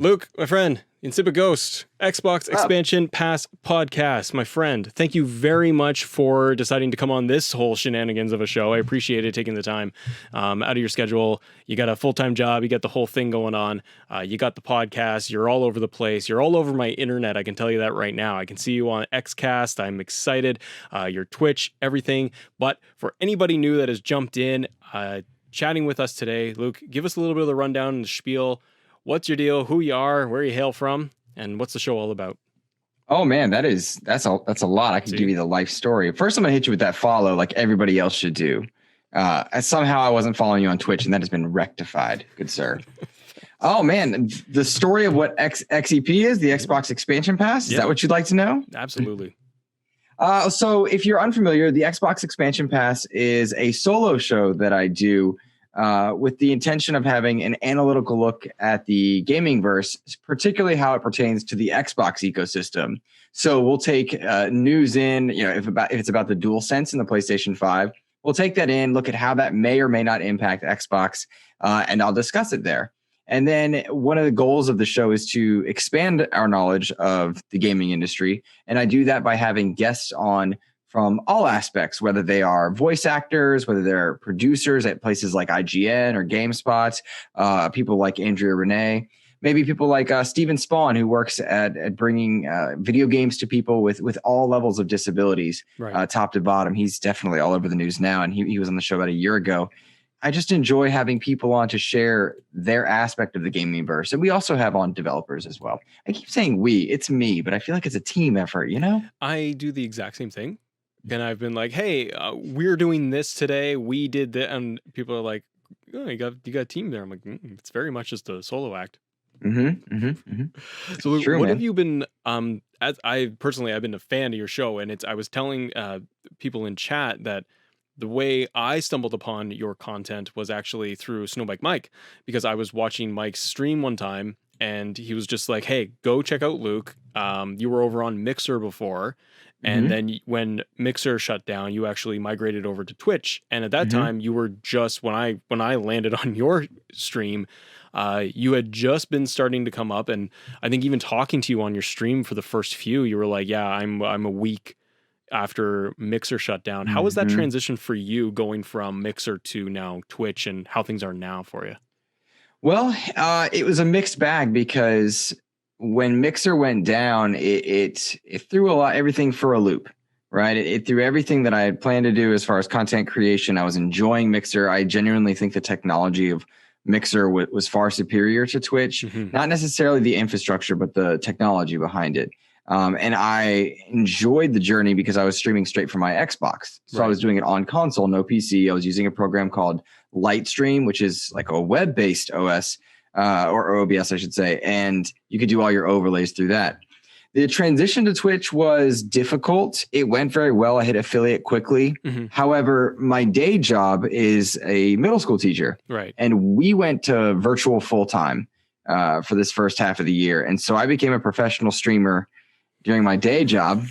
Luke, my friend, Insipid Ghost, Xbox Expansion Pass podcast, my friend. Thank you very much for deciding to come on this whole shenanigans of a show. I appreciate it, taking the time out of your schedule. You got a full-time job. You got the whole thing going on. You got the podcast. You're all over the place. You're all over my internet. I can tell you that right now. I can see you on Xcast. I'm excited. Your Twitch, everything. But for anybody new that has jumped in, chatting with us today, Luke, give us a little bit of the rundown and the spiel. What's your deal? Who you are? Where you hail from? And what's the show all about? Oh man, that's a lot. I could give you the life story. First, I'm gonna hit you with that follow, like everybody else should do. Somehow I wasn't following you on Twitch, and that has been rectified, good sir. Oh man, the story of what XEP is, the Xbox Expansion Pass. Is that what you'd like to know? Absolutely. So if you're unfamiliar, the Xbox Expansion Pass is a solo show that I do with the intention of having an analytical look at the gaming verse, particularly how it pertains to the Xbox ecosystem. So we'll take news in, if it's about the DualSense and the PlayStation 5, we'll take that in, look at how that may or may not impact Xbox, and I'll discuss it there. And then one of the goals of the show is to expand our knowledge of the gaming industry. And I do that by having guests on from all aspects, whether they are voice actors, whether they're producers at places like IGN or GameSpot, people like Andrea Renee, maybe people like Steven Spawn, who works at bringing video games to people with all levels of disabilities, top to bottom. He's definitely all over the news now, and he was on the show about a year ago. I just enjoy having people on to share their aspect of the gaming verse. And we also have on developers as well. I keep saying it's me, but I feel like it's a team effort, I do the exact same thing. And I've been like, hey, we're doing this today. We did that. And people are like, oh, you got a team there. I'm like, it's very much just a solo act. So True, what man. have you been, I've been a fan of your show. And I was telling people in chat that the way I stumbled upon your content was actually through Snowbike Mike, because I was watching Mike's stream one time and he was just like, hey, go check out Luke. You were over on Mixer before. And then when Mixer shut down, you actually migrated over to Twitch. And at that time, you were just, when I landed on your stream, you had just been starting to come up. And I think even talking to you on your stream for the first few, you were like, yeah, I'm a week after Mixer shut down. How was that transition for you going from Mixer to now Twitch, and how things are now for you? Well, it was a mixed bag, because when Mixer went down, it threw everything for a loop, right? It threw everything that I had planned to do as far as content creation. I was enjoying Mixer. I genuinely think the technology of Mixer was far superior to Twitch, not necessarily the infrastructure, but the technology behind it. And I enjoyed the journey because I was streaming straight from my Xbox. So I was doing it on console, no PC. I was using a program called Lightstream, which is like a web-based OS, or OBS, I should say. And you could do all your overlays through that. The transition to Twitch was difficult. It went very well. I hit affiliate quickly. However, my day job is a middle school teacher. And we went to virtual full-time for this first half of the year. And so I became a professional streamer during my day job,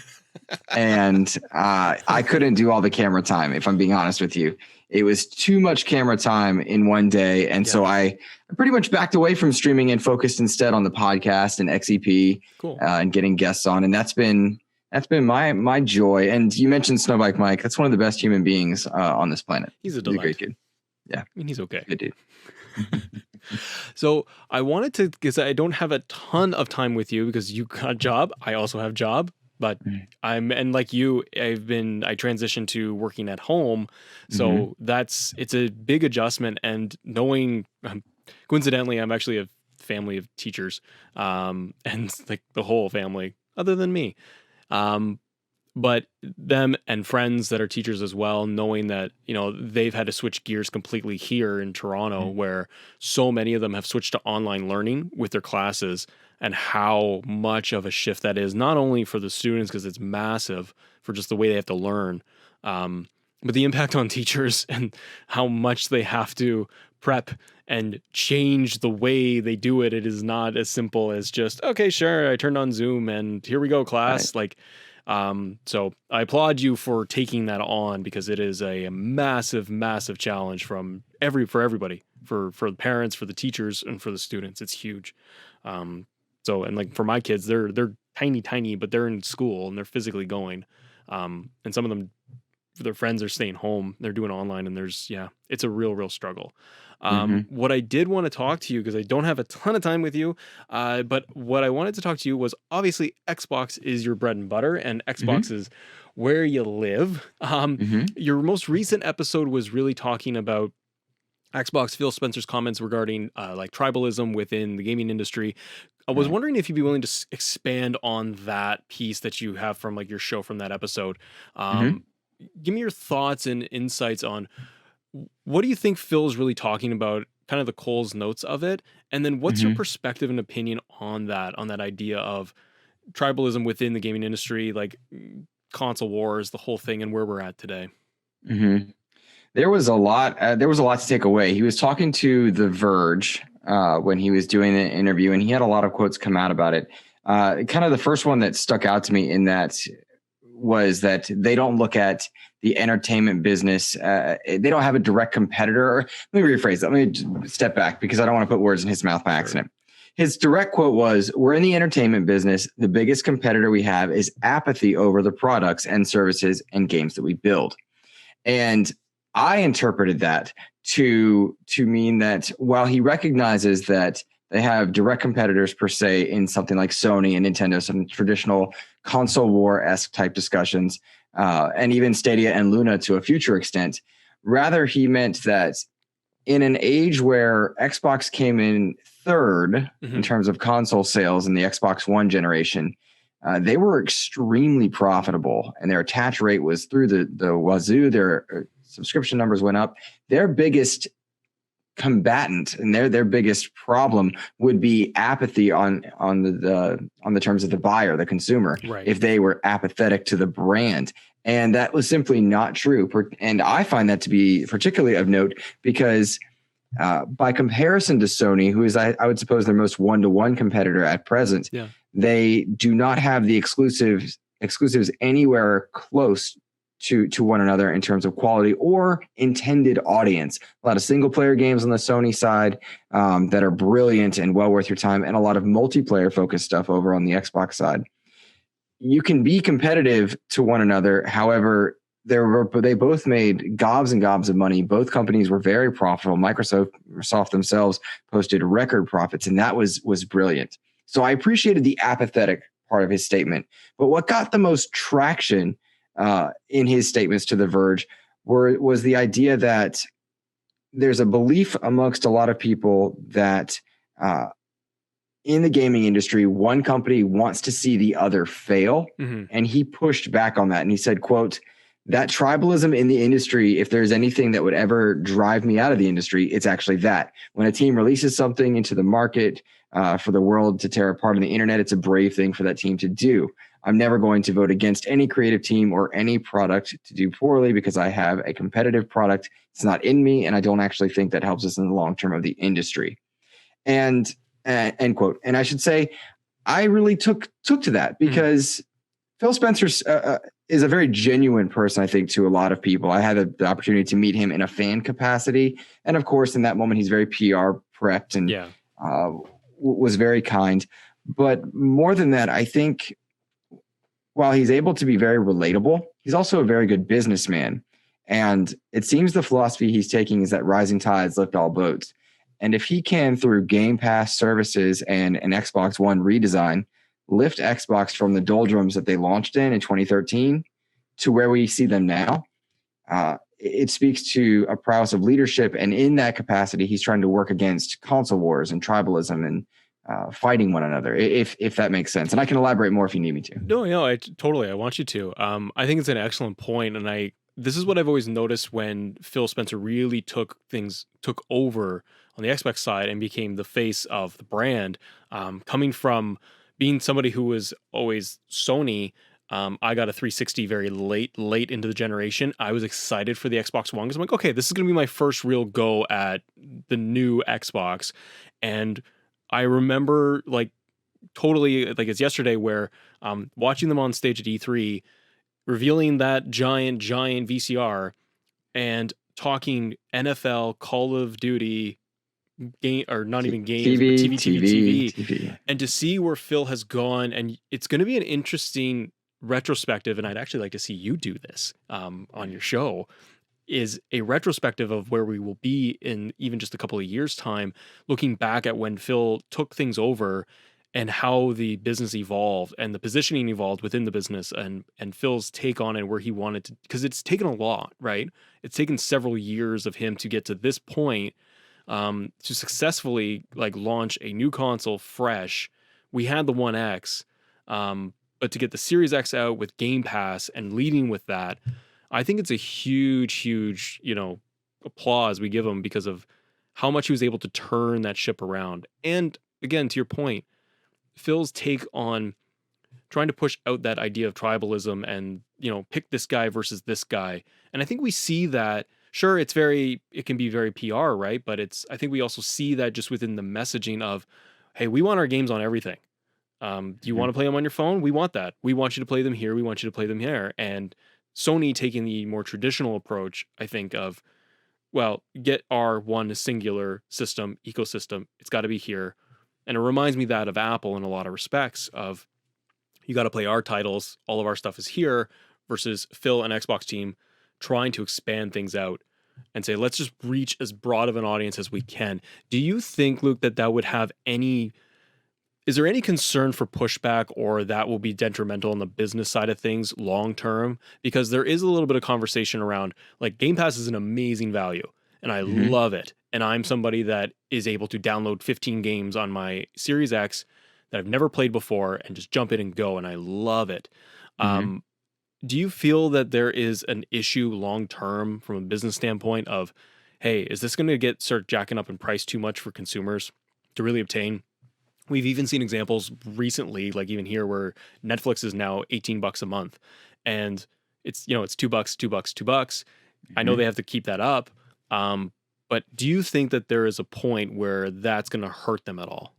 and I couldn't do all the camera time, if I'm being honest with you. It was too much camera time in one day, and so I pretty much backed away from streaming and focused instead on the podcast and XEP, and getting guests on, and that's been my joy. And you mentioned Snowbike Mike. That's one of the best human beings on this planet. He's a delight. He's a great dude. Yeah, I mean, he's okay. Good dude. So I wanted to, because I don't have a ton of time with you because you got a job. I also have a job, but and like you, I transitioned to working at home. So it's a big adjustment, and knowing, coincidentally, I'm actually a family of teachers, and like the whole family other than me. But them and friends that are teachers as well, knowing that, they've had to switch gears completely here in Toronto, where so many of them have switched to online learning with their classes, and how much of a shift that is, not only for the students, because it's massive for just the way they have to learn, but the impact on teachers and how much they have to prep and change the way they do it. It is not as simple as just, okay, sure, I turned on Zoom and here we go, class. So I applaud you for taking that on, because it is a massive, massive challenge for everybody, for the parents, for the teachers, and for the students. It's huge. So, and like for my kids, they're tiny, but they're in school and they're physically going. And some of them, their friends are staying home, they're doing online, and it's a real struggle. Hmm. What I did want to talk to you, because I don't have a ton of time with you, but what I wanted to talk to you was, obviously Xbox is your bread and butter, and Xbox Hmm. is where you live. Hmm. Your most recent episode was really talking about Xbox, Phil Spencer's comments regarding like tribalism within the gaming industry. I was Right. wondering if you'd be willing to expand on that piece that you have from like your show from that episode. Hmm. Um, Give me your thoughts and insights on what do you think Phil's really talking about, kind of the Cole's notes of it, and then what's your Hmm. perspective and opinion on that idea of tribalism within the gaming industry, like console wars, the whole thing, and where we're at today. Hmm. There was a lot. There was a lot to take away. He was talking to The Verge when he was doing the interview, and he had a lot of quotes come out about it. Kind of the first one that stuck out to me in that was that they don't look at the entertainment business. They don't have a direct competitor. Or, let me rephrase that. Let me just step back because I don't want to put words in his mouth by accident. His direct quote was, "We're in the entertainment business. The biggest competitor we have is apathy over the products and services and games that we build." And I interpreted that to mean that while he recognizes that they have direct competitors per se in something like Sony and Nintendo, some traditional console war-esque type discussions, and even Stadia and Luna to a future extent, rather he meant that in an age where Xbox came in third in Hmm. terms of console sales in the Xbox One generation, they were extremely profitable, and their attach rate was through the wazoo. Their subscription numbers went up. Their biggest combatant and their biggest problem would be apathy on the terms of the buyer, the consumer, Right. if they were apathetic to the brand. And that was simply not true. And I find that to be particularly of note because by comparison to Sony, who is, I would suppose, their most one-to-one competitor at present, Yeah. they do not have the exclusives anywhere close to one another in terms of quality or intended audience. A lot of single-player games on the Sony side that are brilliant and well worth your time, and a lot of multiplayer-focused stuff over on the Xbox side. You can be competitive to one another. However, they both made gobs and gobs of money. Both companies were very profitable. Microsoft themselves posted record profits, and that was brilliant. So I appreciated the apathetic part of his statement. But what got the most traction in his statements to The Verge was the idea that there's a belief amongst a lot of people that uh, in the gaming industry, one company wants to see the other fail. Hmm. And he pushed back on that. And he said, quote, "That tribalism in the industry, if there's anything that would ever drive me out of the industry, it's actually that. When a team releases something into the market for the world to tear apart on the internet, it's a brave thing for that team to do. I'm never going to vote against any creative team or any product to do poorly because I have a competitive product. It's not in me. And I don't actually think that helps us in the long term of the industry." And end quote. And I should say, I really took to that Hmm. because Phil Spencer is a very genuine person, I think, to a lot of people. I had the opportunity to meet him in a fan capacity. And of course, in that moment, he's very PR prepped and Yeah. was very kind. But more than that, I think while he's able to be very relatable, he's also a very good businessman. And it seems the philosophy he's taking is that rising tides lift all boats. And if he can, through Game Pass services and an Xbox One redesign, lift Xbox from the doldrums that they launched in 2013 to where we see them now, it speaks to a prowess of leadership. And in that capacity, he's trying to work against console wars and tribalism and fighting one another, if that makes sense. And I can elaborate more if you need me to. No, totally. I want you to. I think it's an excellent point, and this is what I've always noticed when Phil Spencer really took over on the Xbox side and became the face of the brand. Coming from being somebody who was always Sony, I got a 360 very late into the generation. I was excited for the Xbox One because I'm like, okay, this is gonna be my first real go at the new Xbox, and I remember like totally like it's yesterday where watching them on stage at E3 revealing that giant VCR and talking NFL, Call of Duty, game, or not even games, but TV, TV. TV. And to see where Phil has gone, and it's going to be an interesting retrospective, and I'd actually like to see you do this on your show, is a retrospective of where we will be in even just a couple of years' time, looking back at when Phil took things over and how the business evolved and the positioning evolved within the business, and Phil's take on it, where he wanted to, because it's taken a lot, right? It's taken several years of him to get to this point, to successfully like launch a new console fresh. We had the One X, but to get the Series X out with Game Pass and leading with that, I think it's a huge, applause we give him because of how much he was able to turn that ship around. And again, to your point, Phil's take on trying to push out that idea of tribalism and, pick this guy versus this guy. And I think we see that. Sure, it can be very PR, right? But I think we also see that just within the messaging of, hey, we want our games on everything. Do you want to play them on your phone? We want that. We want you to play them here. We want you to play them here. And Sony taking the more traditional approach, I think, of, well, get our one singular system, ecosystem. It's got to be here. And it reminds me that of Apple in a lot of respects of, you got to play our titles. All of our stuff is here, versus Phil and Xbox team trying to expand things out and say, let's just reach as broad of an audience as we can. Do you think, Luke, that would have is there any concern for pushback, or that will be detrimental on the business side of things long term? Because there is a little bit of conversation around, like, Game Pass is an amazing value and I love it. And I'm somebody that is able to download 15 games on my Series X that I've never played before and just jump in and go. And I love it. Do you feel that there is an issue long term from a business standpoint of, hey, is this going to start jacking up in price too much for consumers to really obtain? We've even seen examples recently, like even here, where Netflix is now $18 a month, and it's $2, $2. I know they have to keep that up, but do you think that there is a point where that's going to hurt them at all?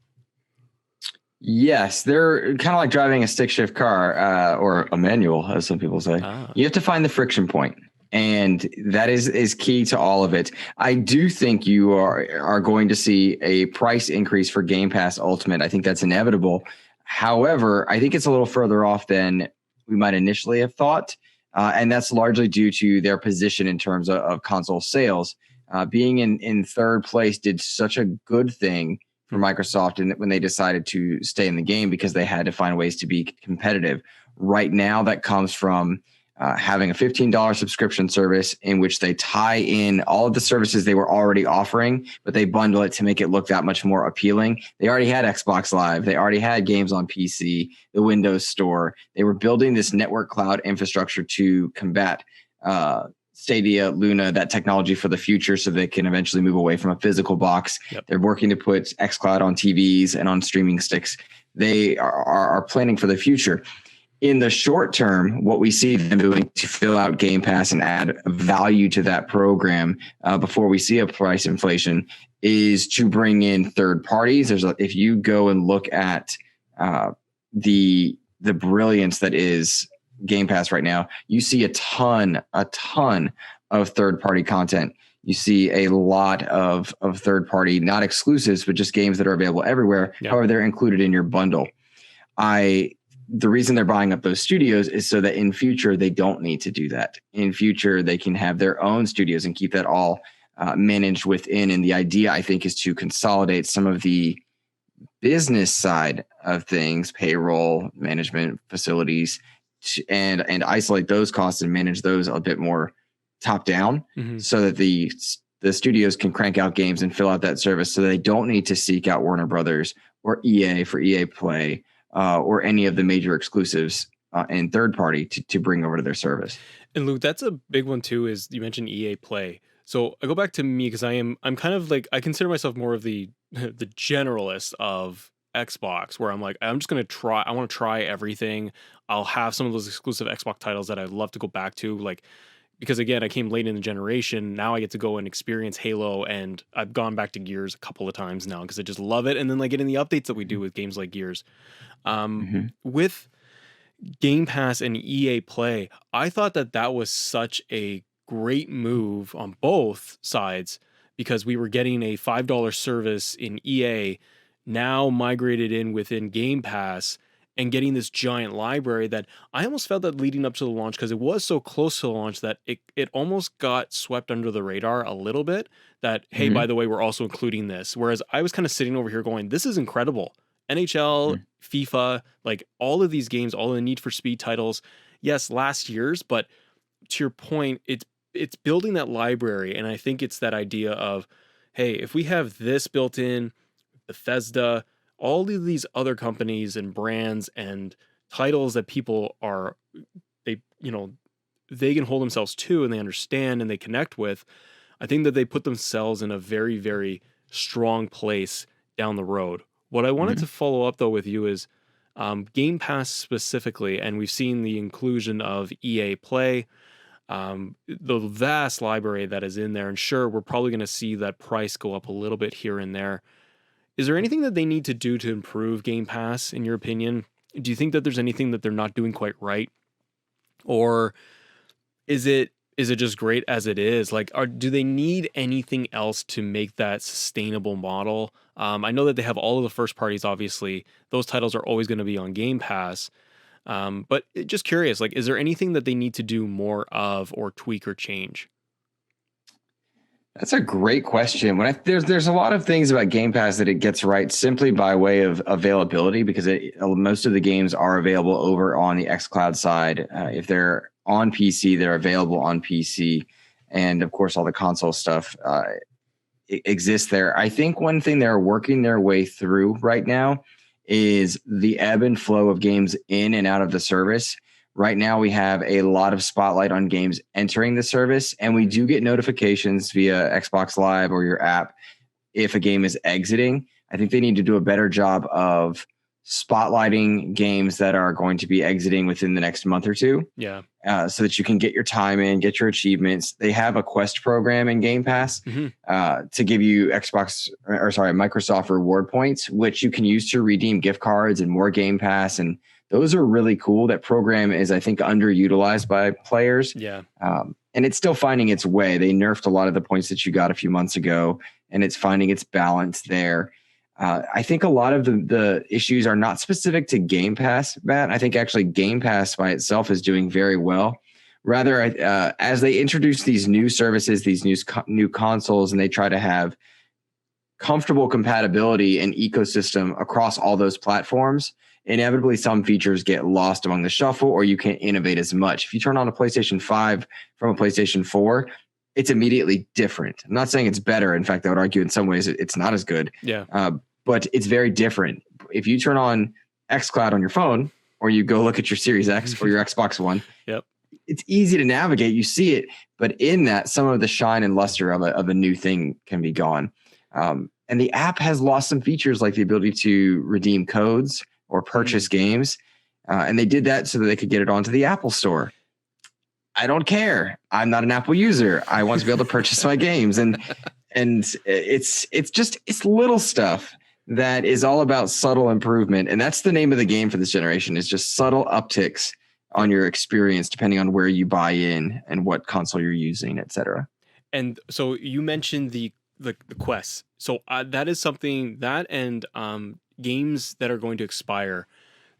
Yes, they're kind of like driving a stick shift car, or a manual, as some people say. You have to find the friction point, and that is key to all of it. I do think you are going to see a price increase for Game Pass Ultimate. I think that's inevitable. However, I think it's a little further off than we might initially have thought, and that's largely due to their position in terms of console sales. Being in third place did such a good thing for Microsoft, and when they decided to stay in the game, because they had to find ways to be competitive. Right now, that comes from having a $15 subscription service in which they tie in all of the services they were already offering, but they bundle it to make it look that much more appealing. They already had Xbox Live. They already had games on PC, the Windows Store. They were building this network cloud infrastructure to combat Stadia, Luna, that technology for the future, so they can eventually move away from a physical box. They're working to put xCloud on TVs and on streaming sticks. They are planning for the future. In the short term, what we see them doing to fill out Game Pass and add value to that program before we see a price inflation is to bring in third parties. If you go and look at the brilliance that is Game Pass right now, you see a ton of third-party content. You see a lot of third-party, not exclusives, but just games that are available everywhere. However, they're included in your bundle. The reason they're buying up those studios is so that in future they don't need to do that. In future, they can have their own studios and keep that all managed within. And the idea, I think, is to consolidate some of the business side of things, payroll, management, facilities, and isolate those costs and manage those a bit more top down, so that the studios can crank out games and fill out that service, so they don't need to seek out Warner Brothers or EA for EA Play, or any of the major exclusives and third party to bring over to their service. And Luke, that's a big one too, is you mentioned EA Play. So I go back to me, because I'm kind of like, I consider myself more of the generalist of Xbox, where I'm like, I want to try everything. I'll have some of those exclusive Xbox titles that I'd love to go back to, like, because again, I came late in the generation. Now I get to go and experience Halo, and I've gone back to Gears a couple of times now because I just love it. And then like getting the updates that we do with games like Gears. With Game Pass and EA Play, I thought that was such a great move on both sides, because we were getting a $5 service in EA, now migrated in within Game Pass, and getting this giant library that I almost felt that leading up to the launch, because it was so close to the launch, that it almost got swept under the radar a little bit, that, hey, by Mhm. the way, we're also including this. Whereas I was kind of sitting over here going, this is incredible. NHL, Mhm. FIFA, like all of these games, all the Need for Speed titles, yes, last year's, but to your point, it's building that library, and I think it's that idea of, hey, if we have this built in, Bethesda, all of these other companies and brands and titles that people are, they, they can hold themselves to and they understand and they connect with, I think that they put themselves in a very, very strong place down the road. What I wanted to Mhm. follow up though with you is Game Pass specifically, and we've seen the inclusion of EA Play, the vast library that is in there. And sure, we're probably going to see that price go up a little bit here and there. Is there anything that they need to do to improve Game Pass, in your opinion? Do you think that there's anything that they're not doing quite right, or is it just great as it is? Like, do they need anything else to make that sustainable model? I know that they have all of the first parties. Obviously, those titles are always going to be on Game Pass. But just curious, like, is there anything that they need to do more of, or tweak, or change? That's a great question. There's a lot of things about Game Pass that it gets right simply by way of availability, because most of the games are available over on the xCloud side. If they're on PC, they're available on PC, and of course, all the console stuff exists there. I think one thing they're working their way through right now is the ebb and flow of games in and out of the service. Right now, we have a lot of spotlight on games entering the service, and we do get notifications via Xbox Live or your app if a game is exiting. I think they need to do a better job of spotlighting games that are going to be exiting within the next month or two, Yeah. so that you can get your time in, get your achievements. They have a quest program in Game Pass Hmm. to give you Microsoft reward points, which you can use to redeem gift cards and more Game Pass. And those are really cool. That program is, I think, underutilized by players. Yeah. And it's still finding its way. They nerfed a lot of the points that you got a few months ago, and it's finding its balance there. I think a lot of the issues are not specific to Game Pass, Matt. I think actually Game Pass by itself is doing very well. Rather, as they introduce these new services, these new consoles, and they try to have comfortable compatibility and ecosystem across all those platforms, inevitably some features get lost among the shuffle, or you can't innovate as much. If you turn on a PlayStation 5 from a PlayStation 4, it's immediately different. I'm not saying it's better. In fact, I would argue in some ways it's not as good. Yeah. But it's very different. If you turn on xCloud on your phone, or you go look at your Series X or your Xbox One, Yep. it's easy to navigate. You see it, but in that, some of the shine and luster of a new thing can be gone. And the app has lost some features like the ability to redeem codes or purchase games. And they did that so that they could get it onto the Apple Store. I don't care. I'm not an Apple user. I want to be able to purchase my games. And it's little stuff that is all about subtle improvement. And that's the name of the game for this generation, is just subtle upticks on your experience, depending on where you buy in and what console you're using, et cetera. And so you mentioned the quests. So that is something that, and games that are going to expire.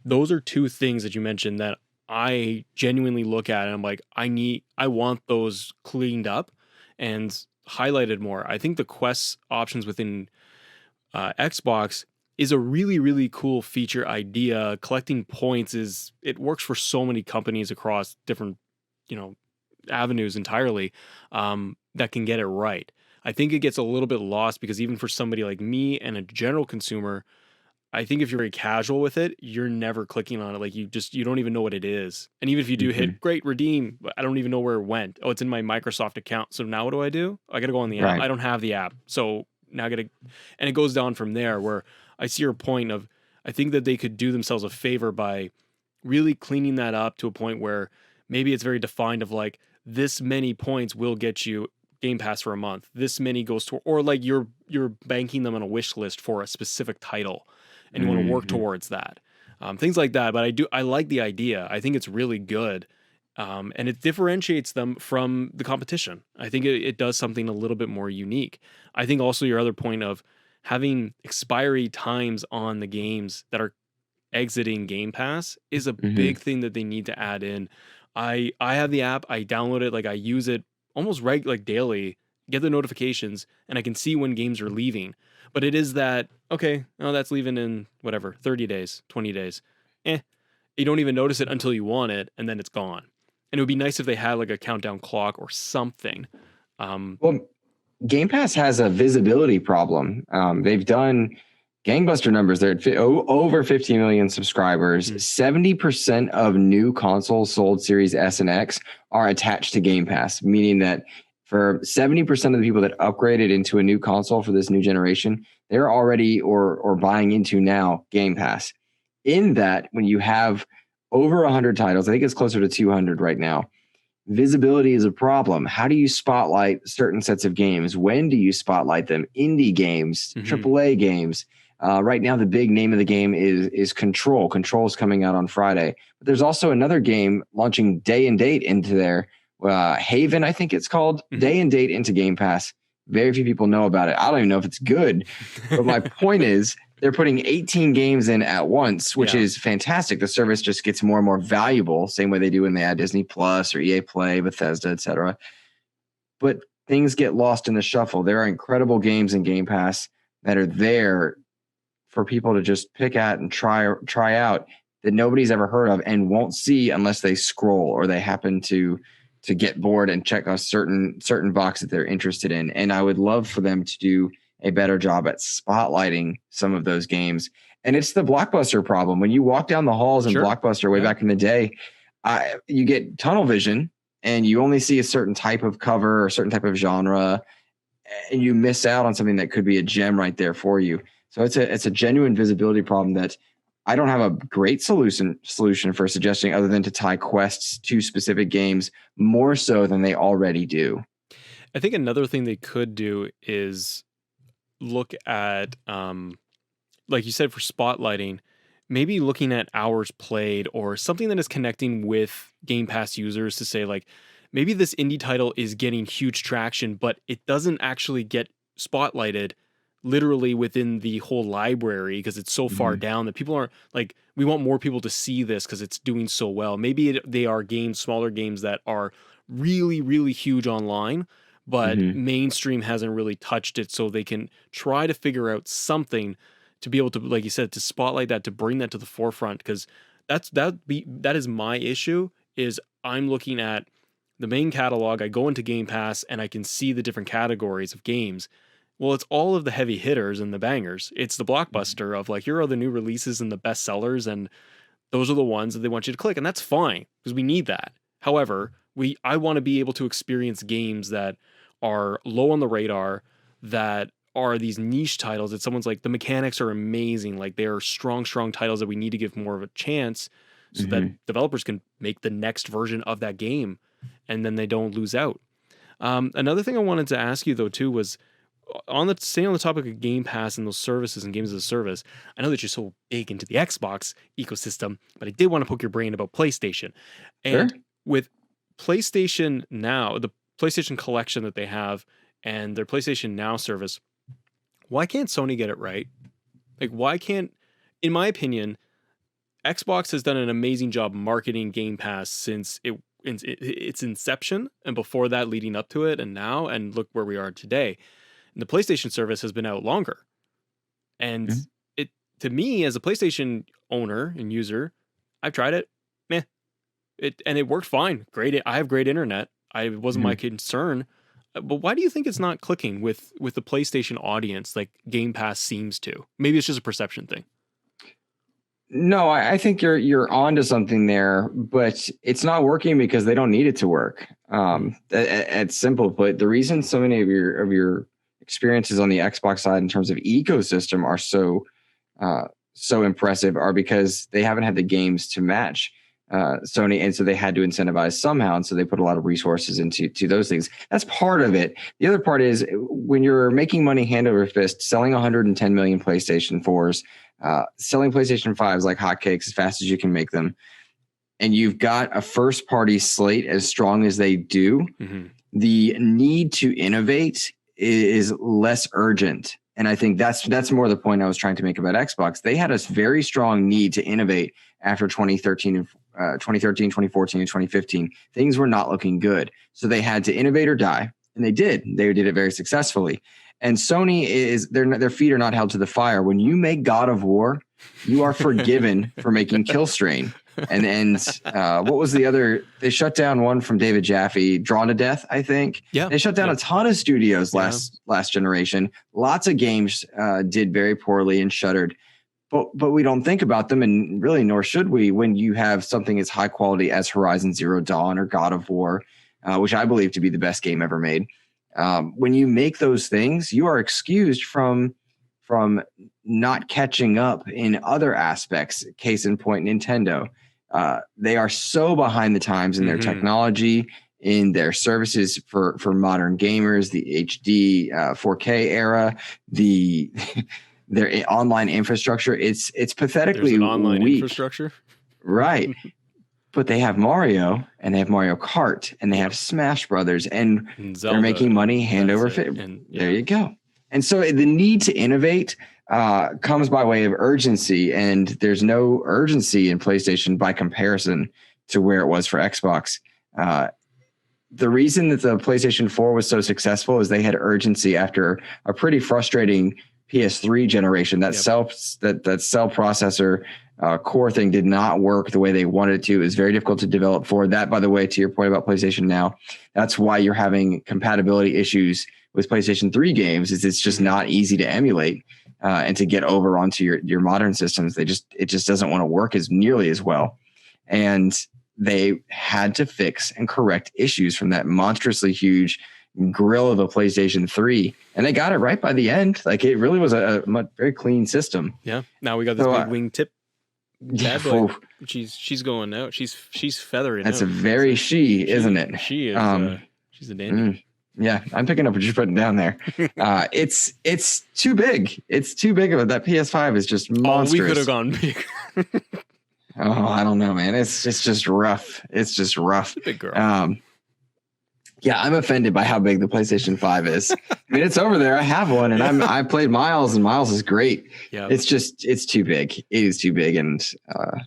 Those are two things that you mentioned that I genuinely look at and I'm like, I want those cleaned up and highlighted more. I think the quest options within Xbox is a really, really cool feature idea. Collecting points it works for so many companies across different, you know, avenues entirely, that can get it right. I think it gets a little bit lost because even for somebody like me and a general consumer, I think if you're very casual with it, you're never clicking on it. Like you don't even know what it is. And even if you do hit great redeem, I don't even know where it went. Oh, it's in my Microsoft account. So now what do? I got to go on the app. Right. I don't have the app. So now I got to, and it goes down from there where I see your point of, I think that they could do themselves a favor by really cleaning that up to a point where maybe it's very defined of like, this many points will get you Game Pass for a month. This many goes to, or like you're banking them on a wish list for a specific title, and you want to work towards that. Things like that. But I like the idea. I think it's really good. And it differentiates them from the competition. I think it does something a little bit more unique. I think also your other point of having expiry times on the games that are exiting Game Pass is a Mm-hmm. big thing that they need to add in. I have the app, I download it, like I use it almost like daily, get the notifications, and I can see when games are leaving. But it is that, okay, oh, that's leaving in whatever, 30 days, 20 days. Eh, you don't even notice it until you want it, and then it's gone. And it would be nice if they had like a countdown clock or something. Um, Well, Game Pass has a visibility problem. They've done gangbuster numbers. They're at over 50 million subscribers. hmm, 70% of new consoles sold Series S and X are attached to Game Pass, meaning that for 70% of the people that upgraded into a new console for this new generation, they're already or buying into now Game Pass. In that, when you have over 100 titles, I think it's closer to 200 right now, visibility is a problem. How do you spotlight certain sets of games? When do you spotlight them? Indie games, hmm. AAA games. Right now, the big name of the game is Control. Control is coming out on Friday. But there's also another game launching day and date into there. Haven, I think it's called, Hmm. day and date into Game Pass. Very few people know about it. I don't even know if it's good. But my point is, they're putting 18 games in at once, which Yeah, is fantastic. The service just gets more and more valuable, same way they do when they add Disney Plus or EA Play, Bethesda, etc. But things get lost in the shuffle. There are incredible games in Game Pass that are there for people to just pick at and try out that nobody's ever heard of and won't see unless they scroll or they happen to get bored and check a certain box that they're interested in. And I would love for them to do a better job at spotlighting some of those games. And it's the Blockbuster problem. When you walk down the halls in sure. Blockbuster way Yeah. back in the day, you get tunnel vision and you only see a certain type of cover or a certain type of genre, and you miss out on something that could be a gem right there for you. So it's a genuine visibility problem that I don't have a great solution for suggesting other than to tie quests to specific games more so than they already do. I think another thing they could do is look at, like you said, for spotlighting, maybe looking at hours played or something that is connecting with Game Pass users to say, like, maybe this indie title is getting huge traction, but it doesn't actually get spotlighted literally within the whole library because it's so far Mm-hmm. down that people aren't like, we want more people to see this because it's doing so well. Maybe they are games, smaller games that are really, really huge online, but Mm-hmm. mainstream hasn't really touched it. So they can try to figure out something to be able to, like you said, to spotlight that, to bring that to the forefront. Because that is my issue. Is I'm looking at the main catalog. I go into Game Pass and I can see the different categories of games. Well, it's all of the heavy hitters and the bangers. It's the blockbuster of like, here are the new releases and the best sellers, and those are the ones that they want you to click, and that's fine because we need that. However, I want to be able to experience games that are low on the radar, that are these niche titles that someone's like, the mechanics are amazing, like they are strong titles that we need to give more of a chance so that Mm-hmm. developers can make the next version of that game and then they don't lose out. Another thing I wanted to ask you though too was staying on the topic of Game Pass and those services and games as a service. I know that you're so big into the Xbox ecosystem, but I did want to poke your brain about PlayStation. Sure. And with PlayStation Now, the PlayStation collection that they have and their PlayStation Now service, why can't Sony get it right? Like, why can't, in my opinion, Xbox has done an amazing job marketing Game Pass since its inception, and before that, leading up to it, and now, and look where we are today. And the PlayStation service has been out longer, and Mhm. it to me as a PlayStation owner and user, I've tried it, meh, it worked fine. Great, I have great internet. It wasn't my Mhm. concern. But why do you think it's not clicking with the PlayStation audience like Game Pass seems to? Maybe it's just a perception thing. No, I think you're onto something there, but it's not working because they don't need it to work. Hmm. At simple put, the reason so many of your experiences on the Xbox side in terms of ecosystem are uh, so impressive are because they haven't had the games to match Sony, and so they had to incentivize somehow, and so they put a lot of resources into those things. That's part of it. The other part is when you're making money hand over fist, selling 110 million PlayStation 4s, selling PlayStation 5s like hotcakes as fast as you can make them. and you've got a first party slate as strong as they do, the need to innovate is less urgent. And I think that's more the point I was trying to make about Xbox. They had a very strong need to innovate after 2013, 2014, and 2015. Things were not looking good. So they had to innovate or die. And they did. They did it very successfully. And Sony their feet are not held to the fire. When you make God of War, you are forgiven for making Kill Strain. And what was the other? They shut down one from David Jaffe, Drawn to Death, I think. Yeah. They shut down a ton of studios last generation. Lots of games did very poorly and shuttered. But we don't think about them, and really, nor should we, when you have something as high quality as Horizon Zero Dawn or God of War, which I believe to be the best game ever made. When you make those things, you are excused from not catching up in other aspects. Case in point, Nintendo. They are so behind the times in their technology, in their services for modern gamers, the HD 4K era, their online infrastructure. It's pathetically There's an online weak. Infrastructure, right? But they have Mario, and they have Mario Kart, and they have Smash Brothers, and Zelda, they're making money hand over fist. There you go. And so the need to innovate comes by way of urgency, and there's no urgency in PlayStation by comparison to where it was for Xbox. The reason that the PlayStation 4 was so successful is they had urgency after a pretty frustrating PS3 generation. That cell processor core thing did not work the way they wanted it to. It was very difficult to develop for that. By the way, to your point about PlayStation Now, that's why you're having compatibility issues with PlayStation 3 games. Is it's just not easy to emulate and to get over onto your modern systems. It just doesn't want to work as nearly as well. And they had to fix and correct issues from that monstrously huge grill of a PlayStation 3, and they got it right by the end. Like, it really was a very clean system. Yeah. Now we got this big wingtip. Yeah, she's going out. She's feathering. That's out. a very isn't it? She is. She's a dandy. Yeah, I'm picking up what you're putting down there. It's too big. It's too big of it. That PS5 is just monstrous. Oh, we could have gone big. Oh, I don't know, man. It's just rough. It's just rough. Big girl. Yeah, I'm offended by how big the PlayStation 5 is. I mean, it's over there. I have one, and I played Miles, and Miles is great. Yeah, it's too big. It is too big, and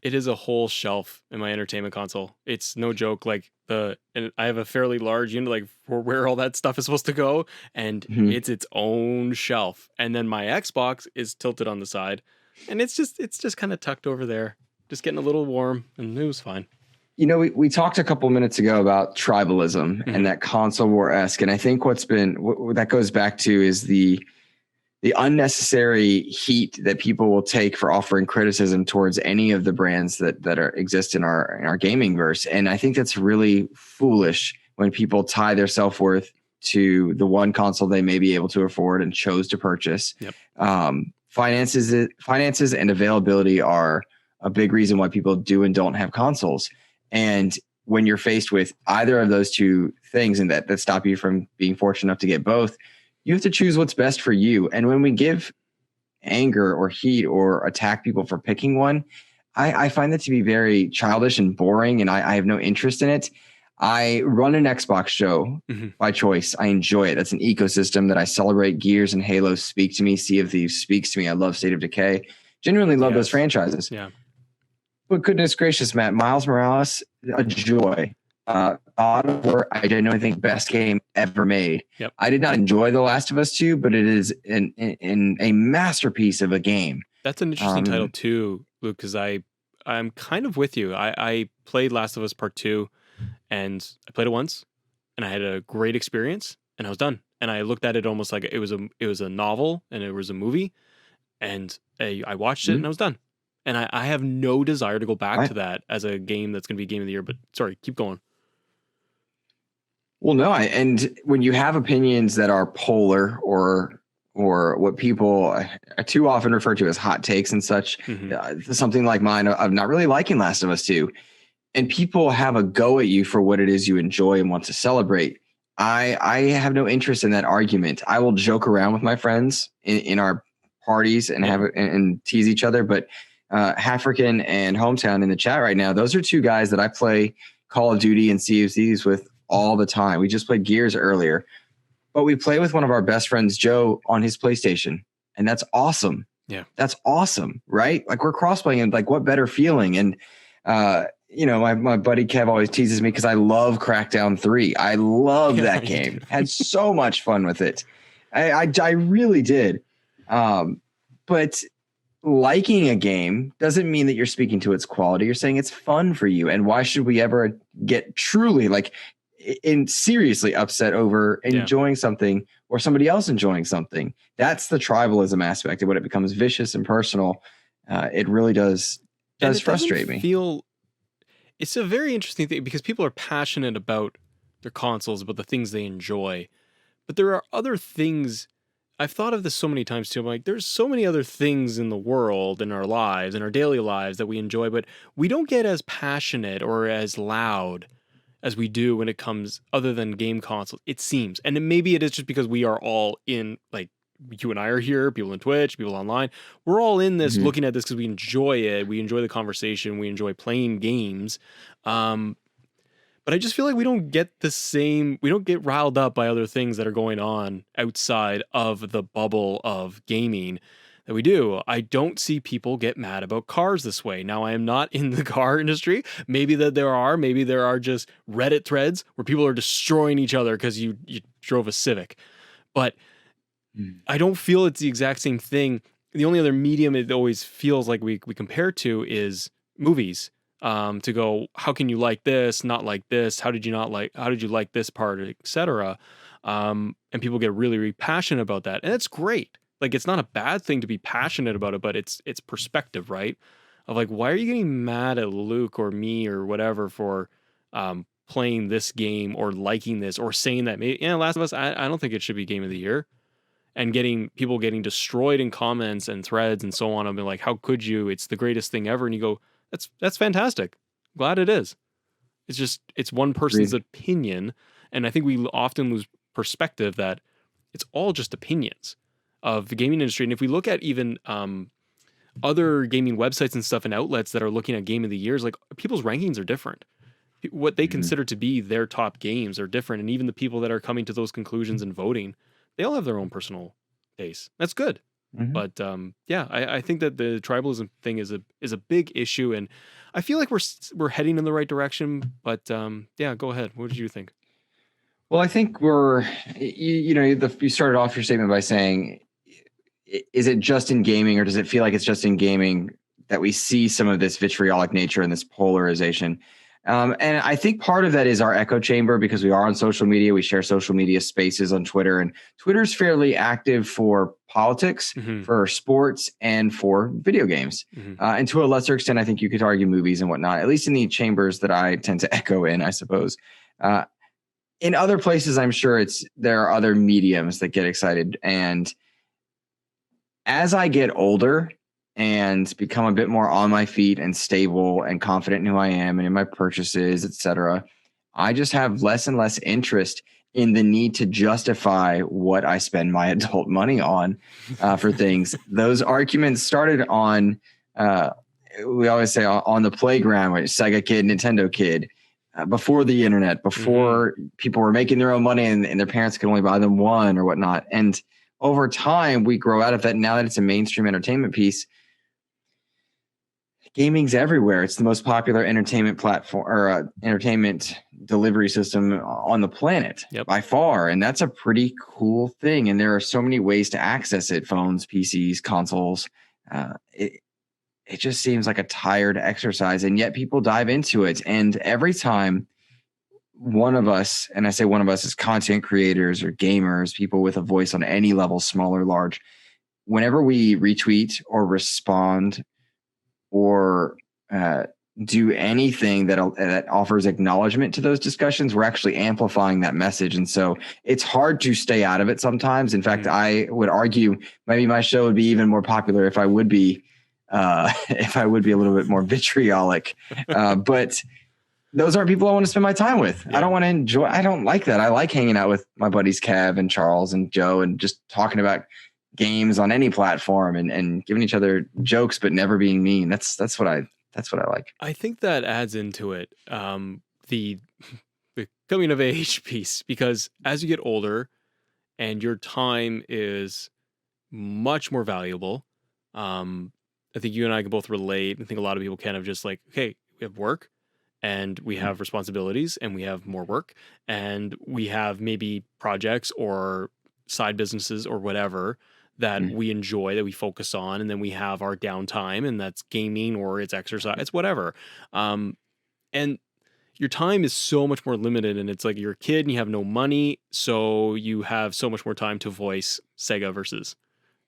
it is a whole shelf in my entertainment console. It's no joke. Like and I have a fairly large unit, like for where all that stuff is supposed to go, and it's its own shelf. And then my Xbox is tilted on the side, and it's just kind of tucked over there, just getting a little warm, and it was fine. You know, we talked a couple minutes ago about tribalism and that console war-esque. And I think what that goes back to is the unnecessary heat that people will take for offering criticism towards any of the brands that exist in our gaming verse. And I think that's really foolish when people tie their self-worth to the one console they may be able to afford and chose to purchase. Yep. Finances and availability are a big reason why people do and don't have consoles. And when you're faced with either of those two things and that stop you from being fortunate enough to get both, you have to choose what's best for you. And when we give anger or heat or attack people for picking one, I find that to be very childish and boring, and I have no interest in it. I run an Xbox show by choice. I enjoy it. That's an ecosystem that I celebrate. Gears and Halo speak to me. Sea of Thieves speaks to me. I love State of Decay. Genuinely love those franchises. Yeah. But goodness gracious, Matt, Miles Morales, a joy. God of War, I genuinely think best game ever made. Yep. I did not enjoy The Last of Us 2, but it is in a masterpiece of a game. That's an interesting title too, Luke, because I'm kind of with you. I played Last of Us Part 2, and I played it once, and I had a great experience, and I was done. And I looked at it almost like it was a novel, and it was a movie, and I watched it, and I was done. And I have no desire to go back to that as a game that's going to be Game of the Year. But sorry, keep going. Well, no, and when you have opinions that are polar or what people too often refer to as hot takes and such, something like mine of not really liking Last of Us 2, and people have a go at you for what it is you enjoy and want to celebrate, I have no interest in that argument. I will joke around with my friends in our parties and have and tease each other, but Hafrican and Hometown in the chat right now. Those are two guys that I play Call of Duty and Sea of Thieves with all the time. We just played Gears earlier, but we play with one of our best friends, Joe, on his PlayStation, and that's awesome. Yeah, that's awesome, right? Like we're cross-playing, and like what better feeling? And my buddy Kev always teases me because I love Crackdown 3. I love that game. Had so much fun with it. I really did. But liking a game doesn't mean that you're speaking to its quality. You're saying it's fun for you. And why should we ever get truly seriously upset over enjoying something or somebody else enjoying something? That's the tribalism aspect of when it becomes vicious and personal. It really does frustrate me. It's a very interesting thing because people are passionate about their consoles, about the things they enjoy. But there are other things. I've thought of this so many times too. I'm like, there's so many other things in the world, in our lives, in our daily lives that we enjoy, but we don't get as passionate or as loud as we do when it comes other than game consoles, it seems. And maybe it is just because we are all in, like, you and I are here, people on Twitch, people online. We're all in this looking at this because we enjoy it. We enjoy the conversation. We enjoy playing games. But I just feel like we don't get riled up by other things that are going on outside of the bubble of gaming that we do. I don't see people get mad about cars this way. Now, I am not in the car industry. Maybe there are just Reddit threads where people are destroying each other because you drove a Civic. But I don't feel it's the exact same thing. The only other medium it always feels like we compare to is movies. To go, how can you like this, not like this? How did you like this part, etc. And people get really, really passionate about that. And it's great. Like, it's not a bad thing to be passionate about it, but it's perspective, right? Of like, why are you getting mad at Luke or me or whatever for playing this game or liking this or saying that maybe, Last of Us, I don't think it should be game of the year. And people getting destroyed in comments and threads and so on. I'll be like, how could you? It's the greatest thing ever. And you go, that's fantastic. Glad it is. It's just, it's one person's opinion. And I think we often lose perspective that it's all just opinions of the gaming industry. And if we look at even other gaming websites and stuff and outlets that are looking at game of the years, like, people's rankings are different. What they consider to be their top games are different. And even the people that are coming to those conclusions and voting, they all have their own personal taste. That's good. But I think that the tribalism thing is a big issue, and I feel like we're heading in the right direction. But go ahead. What did you think? Well, I think you started off your statement by saying, is it just in gaming, or does it feel like it's just in gaming that we see some of this vitriolic nature and this polarization? And I think part of that is our echo chamber, because we are on social media. We share social media spaces on Twitter, and Twitter's fairly active for politics, for sports, and for video games. And to a lesser extent, I think you could argue movies and whatnot, at least in the chambers that I tend to echo in, I suppose. In other places, I'm sure there are other mediums that get excited. And as I get older and become a bit more on my feet and stable and confident in who I am and in my purchases, etc., I just have less and less interest in the need to justify what I spend my adult money on for things. Those arguments started on, we always say, on the playground, with Sega kid, Nintendo kid, before the internet, before people were making their own money and their parents could only buy them one or whatnot. And over time, we grow out of that. Now that it's a mainstream entertainment piece, gaming's everywhere. It's the most popular entertainment platform or entertainment delivery system on the planet by far. And that's a pretty cool thing. And there are so many ways to access it: phones, PCs, consoles. It just seems like a tired exercise. And yet people dive into it. And every time one of us, and I say one of us, is content creators or gamers, people with a voice on any level, small or large, whenever we retweet or respond or do anything that offers acknowledgement to those discussions, we're actually amplifying that message. And so it's hard to stay out of it sometimes. In fact, I would argue maybe my show would be even more popular if I would be a little bit more vitriolic. But those aren't people I want to spend my time with. I don't want to enjoy. I don't like that. I like hanging out with my buddies Kev and Charles and Joe and just talking about games on any platform and giving each other jokes but never being mean. That's what I like. I think that adds into it the the coming of age piece, because as you get older and your time is much more valuable, I think you and I can both relate. I think a lot of people kind of just like, okay, we have work and we have responsibilities and we have more work and we have maybe projects or side businesses or whatever that we enjoy, that we focus on, and then we have our downtime, and that's gaming or it's exercise, whatever. And your time is so much more limited, and it's like you're a kid and you have no money, so you have so much more time to voice Sega versus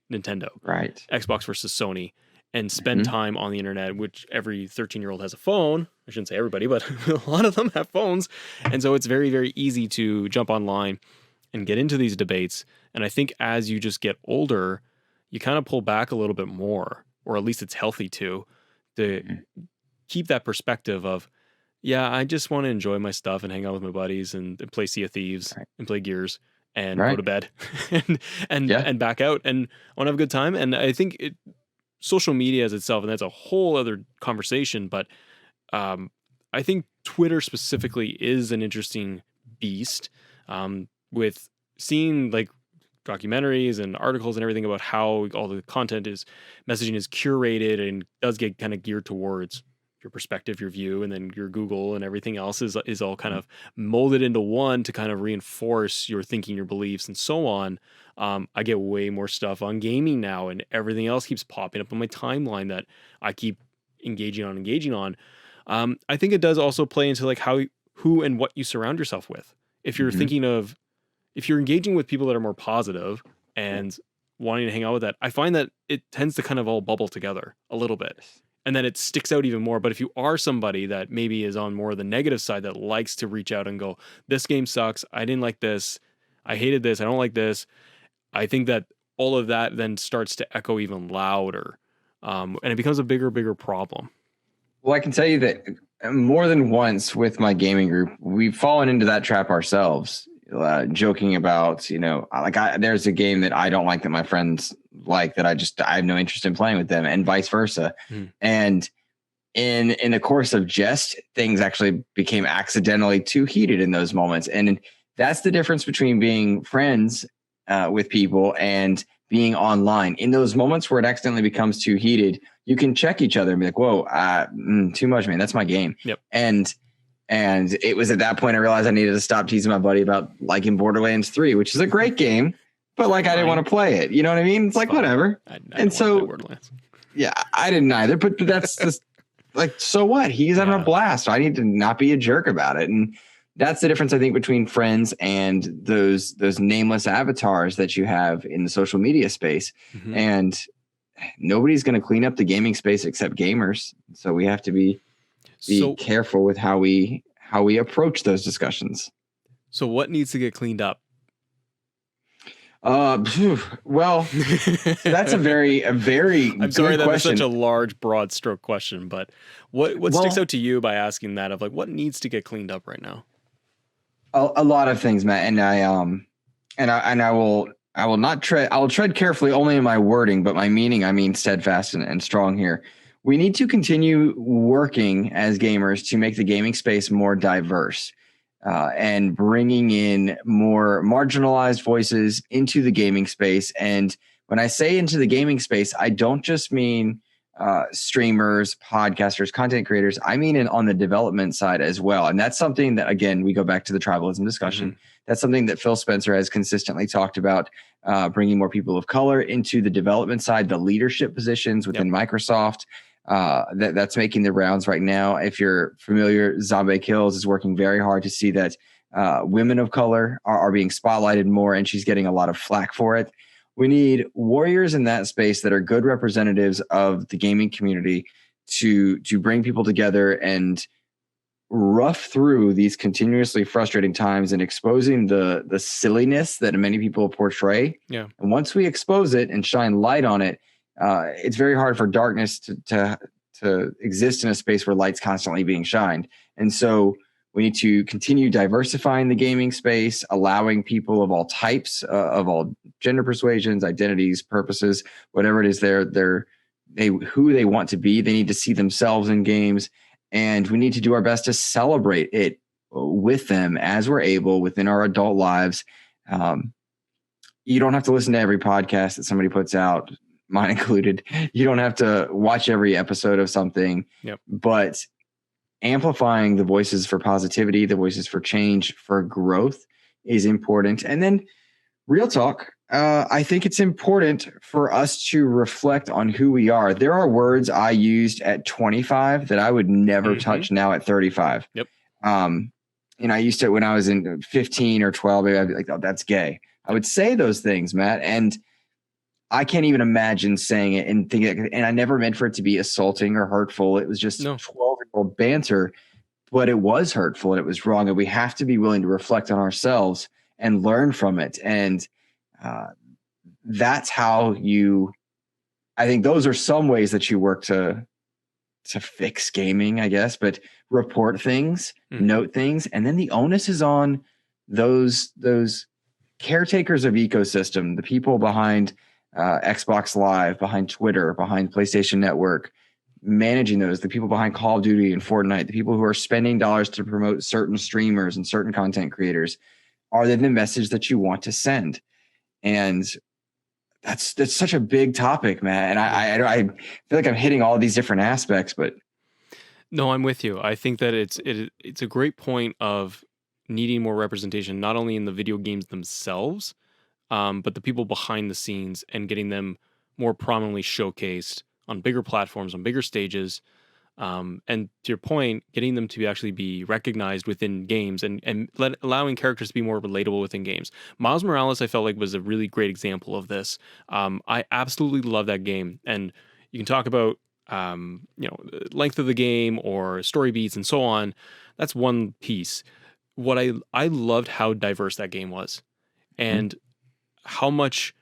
Nintendo, Right. Xbox versus Sony, and spend time on the internet, which every 13-year-old has a phone. I shouldn't say everybody, but a lot of them have phones. And so it's very, very easy to jump online and get into these debates. And I think as you just get older, you kind of pull back a little bit more, or at least it's healthy to keep that perspective of, yeah, I just want to enjoy my stuff and hang out with my buddies and play Sea of Thieves and play Gears and go to bed and back out and want to have a good time. And I think social media as itself, and that's a whole other conversation, but I think Twitter specifically is an interesting beast, with seeing like documentaries and articles and everything about how all the content is, messaging is curated and does get kind of geared towards your perspective, your view, and then your Google and everything else is all kind of molded into one to kind of reinforce your thinking, your beliefs, and so on. I get way more stuff on gaming now, and everything else keeps popping up on my timeline that I keep engaging on. I think it does also play into like who and what you surround yourself with. If you're if you're engaging with people that are more positive and wanting to hang out with that, I find that it tends to kind of all bubble together a little bit. And then it sticks out even more. But if you are somebody that maybe is on more of the negative side, that likes to reach out and go, this game sucks, I didn't like this, I hated this, I don't like this, I think that all of that then starts to echo even louder. And it becomes a bigger problem. Well, I can tell you that more than once with my gaming group, we've fallen into that trap ourselves, joking about, there's a game that I don't like that my friends like, that I have no interest in playing with them, and vice versa. And in the course of jest, things actually became accidentally too heated in those moments. And that's the difference between being friends with people and being online. In those moments where it accidentally becomes too heated, you can check each other and be like, whoa, too much, man. That's my game. Yep. And it was at that point I realized I needed to stop teasing my buddy about liking Borderlands 3, which is a great game, but like I didn't want to play it. You know what I mean? It's like, whatever. I and so, yeah, I didn't either, but that's just like, so what? He's having a blast. I need to not be a jerk about it. And that's the difference, I think, between friends and those nameless avatars that you have in the social media space. And nobody's going to clean up the gaming space except gamers. So we have to be careful with how we approach those discussions. So what needs to get cleaned up? Well, that's a very I'm sorry that was such a large, broad stroke question, but what sticks out to you by asking that, of like what needs to get cleaned up right now? A lot of things, Matt, and I will tread carefully only in my wording, but my meaning, I mean steadfast and strong here. We need to continue working as gamers to make the gaming space more diverse, and bringing in more marginalized voices into the gaming space. And when I say into the gaming space, I don't just mean streamers, podcasters, content creators. I mean on the development side as well. And that's something that, again, we go back to the tribalism discussion. That's something that Phil Spencer has consistently talked about, bringing more people of color into the development side, the leadership positions within Microsoft. That's making the rounds right now. If you're familiar, Zombie Kills is working very hard to see that women of color are being spotlighted more, and she's getting a lot of flack for it. We need warriors in that space that are good representatives of the gaming community to bring people together and rough through these continuously frustrating times and exposing the silliness that many people portray. Yeah. And once we expose it and shine light on it, it's very hard for darkness to exist in a space where light's constantly being shined. And so We need to continue diversifying the gaming space, allowing people of all types, of all gender persuasions, identities, purposes, whatever it is who they want to be. They need to see themselves in games, and we need to do our best to celebrate it with them as we're able within our adult lives. You don't have to listen to every podcast that somebody puts out, mine included. You don't have to watch every episode of something, but amplifying the voices for positivity, the voices for change, for growth is important. And then real talk, I think it's important for us to reflect on who we are. There are words I used at 25 that I would never touch now at 35. I used to, when I was in 15 or 12, I'd be like, oh, that's gay. I would say those things, Matt, and I can't even imagine saying it and thinking, and I never meant for it to be assaulting or hurtful. It was just 12-year-old banter, but it was hurtful and it was wrong. And we have to be willing to reflect on ourselves and learn from it. And that's how I think those are some ways that you work to fix gaming, I guess, but report things, note things. And then the onus is on those caretakers of ecosystem, the people behind Xbox Live, behind Twitter, behind PlayStation Network, managing those, the people behind Call of Duty and Fortnite, the people who are spending dollars to promote certain streamers and certain content creators. Are they the message that you want to send? And that's such a big topic, man. And I feel like I'm hitting all these different aspects, but no, I'm with you. I think that it's a great point of needing more representation, not only in the video games themselves, but the people behind the scenes, and getting them more prominently showcased on bigger platforms, on bigger stages. And to your point, getting them to actually be recognized within games, and allowing characters to be more relatable within games. Miles Morales, I felt like, was a really great example of this. I absolutely love that game. And you can talk about length of the game or story beats and so on. That's one piece. What I loved how diverse that game was, and how much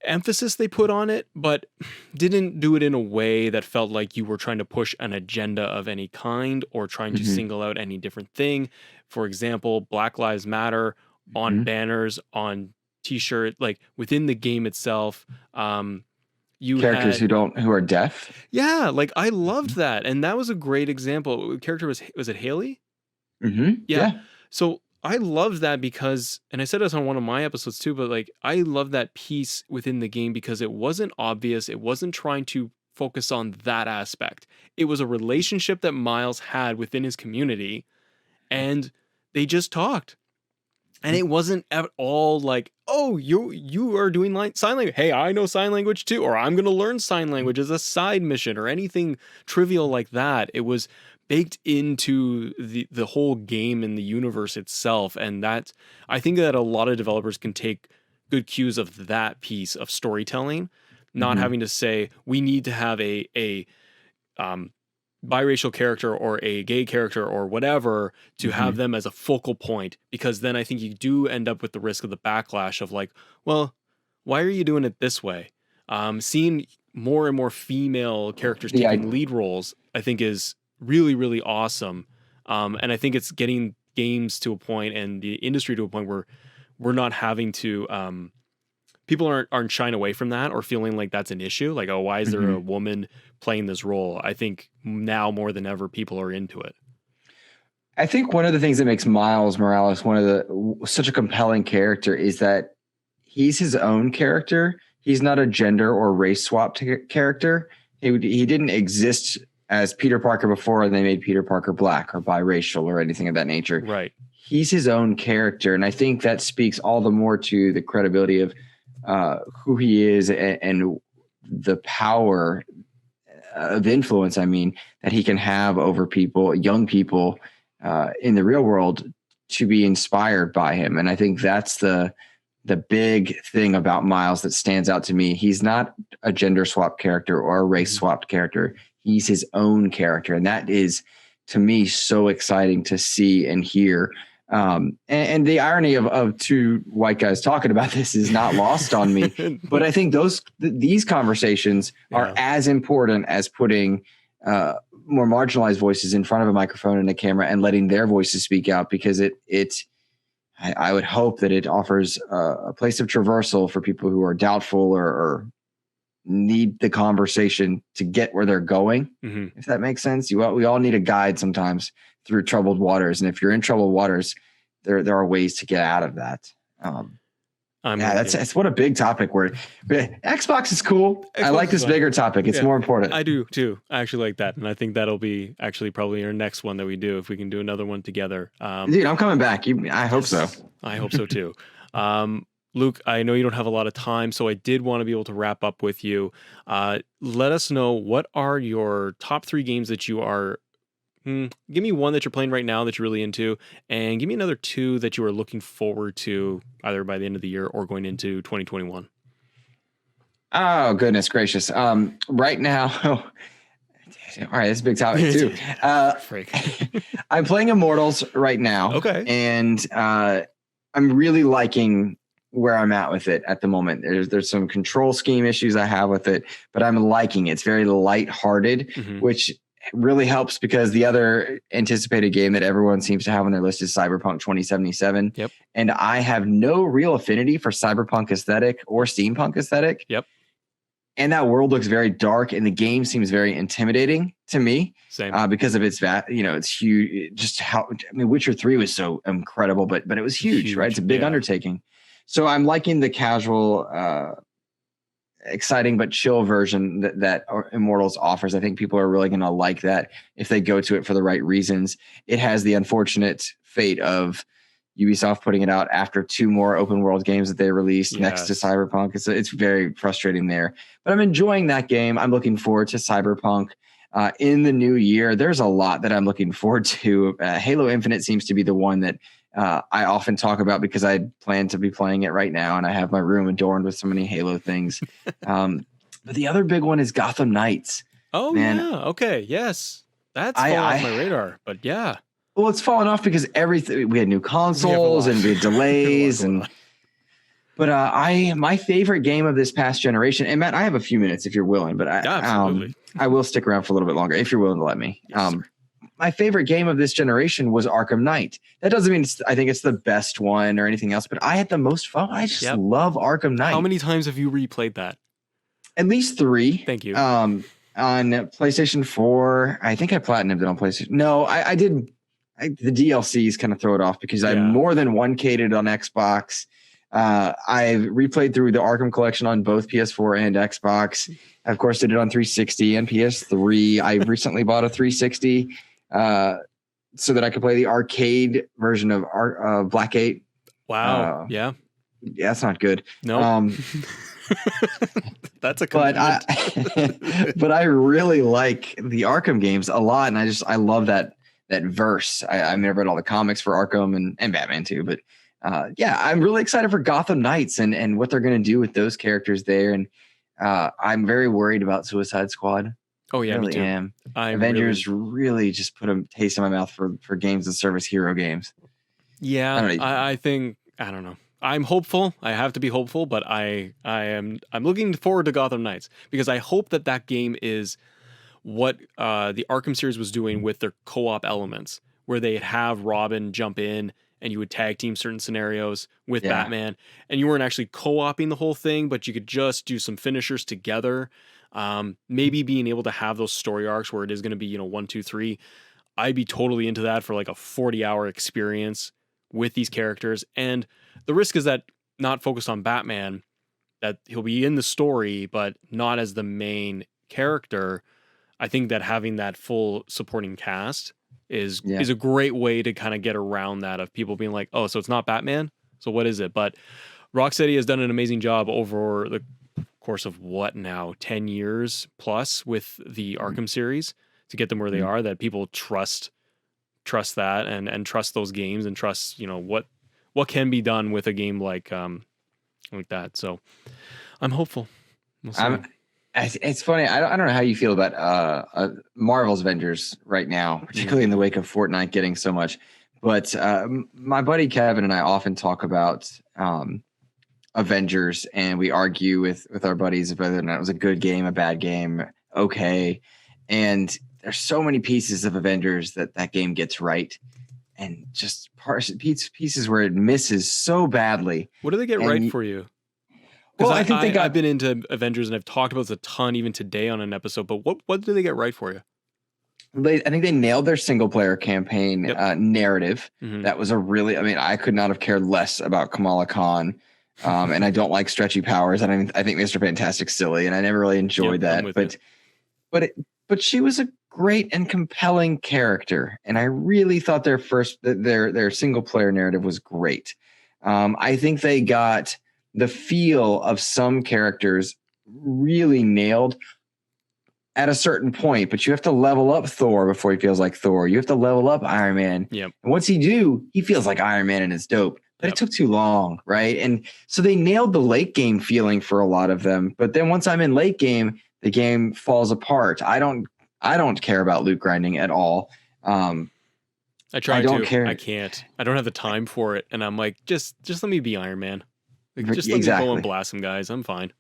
emphasis they put on it, but didn't do it in a way that felt like you were trying to push an agenda of any kind or trying to single out any different thing. For example, Black Lives Matter on banners, on t-shirt, like within the game itself. You characters who are deaf. Yeah, like I loved that, and that was a great example. The character was it Haley? Yeah. So I loved that because, and I said this on one of my episodes too, but like I love that piece within the game because it wasn't obvious. It wasn't trying to focus on that aspect. It was a relationship that Miles had within his community, and they just talked. And it wasn't at all like, oh, you are doing sign language. Hey, I know sign language too, or I'm going to learn sign language as a side mission, or anything trivial like that. It was baked into the whole game and the universe itself. And that, I think that a lot of developers can take good cues of that piece of storytelling, not having to say, we need to have a biracial character or a gay character or whatever to have them as a focal point, because then I think you do end up with the risk of the backlash of like, well, why are you doing it this way? Seeing more and more female characters taking lead roles, I think is really, really awesome. And I think it's getting games to a point, and the industry to a point where we're not having to, people aren't shying away from that or feeling like that's an issue. Like, oh, why is there a woman playing this role? I think now more than ever, people are into it. I think one of the things that makes Miles Morales such a compelling character is that he's his own character. He's not a gender or race swapped character. He didn't exist as Peter Parker before they made Peter Parker black or biracial or anything of that nature. Right. He's his own character. And I think that speaks all the more to the credibility of who he is and the power of influence, that he can have over people, young people in the real world, to be inspired by him. And I think that's the big thing about Miles that stands out to me. He's not a gender swapped character or a race swapped character. He's his own character. And that is, to me, so exciting to see and hear. And the irony of two white guys talking about this is not lost on me. But I think these conversations are as important as putting more marginalized voices in front of a microphone and a camera and letting their voices speak out, because I would hope that it offers a place of traversal for people who are doubtful or need the conversation to get where they're going. Mm-hmm. If that makes sense. We all need a guide sometimes through troubled waters. And if you're in troubled waters, there are ways to get out of that. That's what a big topic where Xbox is cool. Xbox, I like this bigger topic. It's more important. I do too. I actually like that. And I think that'll be actually probably our next one that we do, if we can do another one together. Dude, I'm coming back. I hope so. I hope so too. Luke, I know you don't have a lot of time, so I did want to be able to wrap up with you. Let us know, what are your top 3 games that you are... give me one that you're playing right now that you're really into, and give me another 2 that you are looking forward to either by the end of the year or going into 2021. Oh, goodness gracious. Right now... All right, this is a big topic too. I'm playing Immortals right now. Okay. And I'm really liking where I'm at with it at the moment. There's some control scheme issues I have with it, but I'm liking it. It's very lighthearted, which really helps, because the other anticipated game that everyone seems to have on their list is Cyberpunk 2077. Yep. And I have no real affinity for cyberpunk aesthetic or steampunk aesthetic. Yep. And that world looks very dark, and the game seems very intimidating to me. Same. Because of its it's huge. Just Witcher 3 was so incredible, but it was huge, right? It's a big undertaking. So I'm liking the casual, exciting but chill version that Immortals offers. I think people are really going to like that if they go to it for the right reasons. It has the unfortunate fate of Ubisoft putting it out after 2 more open world games that they released next to Cyberpunk. It's very frustrating there, but I'm enjoying that game. I'm looking forward to Cyberpunk in the new year. There's a lot that I'm looking forward to. Halo Infinite seems to be the one that I often talk about, because I plan to be playing it right now, and I have my room adorned with so many Halo things. But the other big one is Gotham Knights. Oh, man. Yeah. Okay. Yes. That's fallen off my radar, but yeah. Well, it's fallen off because we had new consoles and we had delays but my favorite game of this past generation, and Matt, I have a few minutes if you're willing, but I will stick around for a little bit longer if you're willing to let me. Yes, my favorite game of this generation was Arkham Knight. That doesn't mean I think it's the best one or anything else, but I had the most fun. I just love Arkham Knight. How many times have you replayed that? At least 3. Thank you. On PlayStation 4, I think I platinumed it on PlayStation. No, I did. The DLCs kind of throw it off, because I'm more than 1K'd on Xbox. I've replayed through the Arkham collection on both PS4 and Xbox. I, of course, did it on 360 and PS3. I recently bought a 360 so that I could play the arcade version of Black 8. Wow. Yeah, that's not good. No. That's a commitment. But I really like the Arkham games a lot, and I love that verse. I mean, I've read all the comics for Arkham and Batman too, but I'm really excited for Gotham Knights and what they're going to do with those characters there. And I'm very worried about Suicide Squad. Oh yeah, really me too. Am. Avengers really just put a taste in my mouth for games that service hero games. Yeah, I think, I don't know. I'm hopeful. I have to be hopeful, but I'm looking forward to Gotham Knights, because I hope that game is what the Arkham series was doing with their co-op elements, where they'd have Robin jump in and you would tag team certain scenarios with Batman, and you weren't actually co-oping the whole thing, but you could just do some finishers together. Maybe being able to have those story arcs where it is going to be, 1, 2, 3. I'd be totally into that for like a 40-hour experience with these characters. And the risk is that not focused on Batman, that he'll be in the story, but not as the main character. I think that having that full supporting cast is a great way to kind of get around that, of people being like, oh, so it's not Batman? So what is it? But Rocksteady has done an amazing job over the course of 10 years plus with the Arkham series to get them where they are, that people trust that and trust those games and trust, what can be done with a game like that. So I'm hopeful. We'll see. It's funny. I don't know how you feel about Marvel's Avengers right now, particularly in the wake of Fortnite getting so much. But my buddy Kevin and I often talk about Avengers, and we argue with our buddies whether or not it was a good game, a bad game, okay. And there's so many pieces of Avengers that game gets right, and just pieces where it misses so badly. What do they get right for you? Well, Because I think I've been into Avengers and I've talked about this a ton even today on an episode, but what do they get right for you? I think they nailed their single player campaign narrative. Mm-hmm. That was I could not have cared less about Kamala Khan. And I don't like stretchy powers. And I think Mr. Fantastic's silly, and I never really enjoyed that. But she was a great and compelling character, and I really thought their single player narrative was great. I think they got the feel of some characters really nailed at a certain point, but you have to level up Thor before he feels like Thor. You have to level up Iron Man. Yep. And once he feels like Iron Man, and it's dope. But It took too long, right? And so they nailed the late game feeling for a lot of them. But then once I'm in late game, the game falls apart. I don't care about loot grinding at all. I don't care. I can't. I don't have the time for it. And I'm like, just let me be Iron Man. Like, just let me go and blast some guys. I'm fine.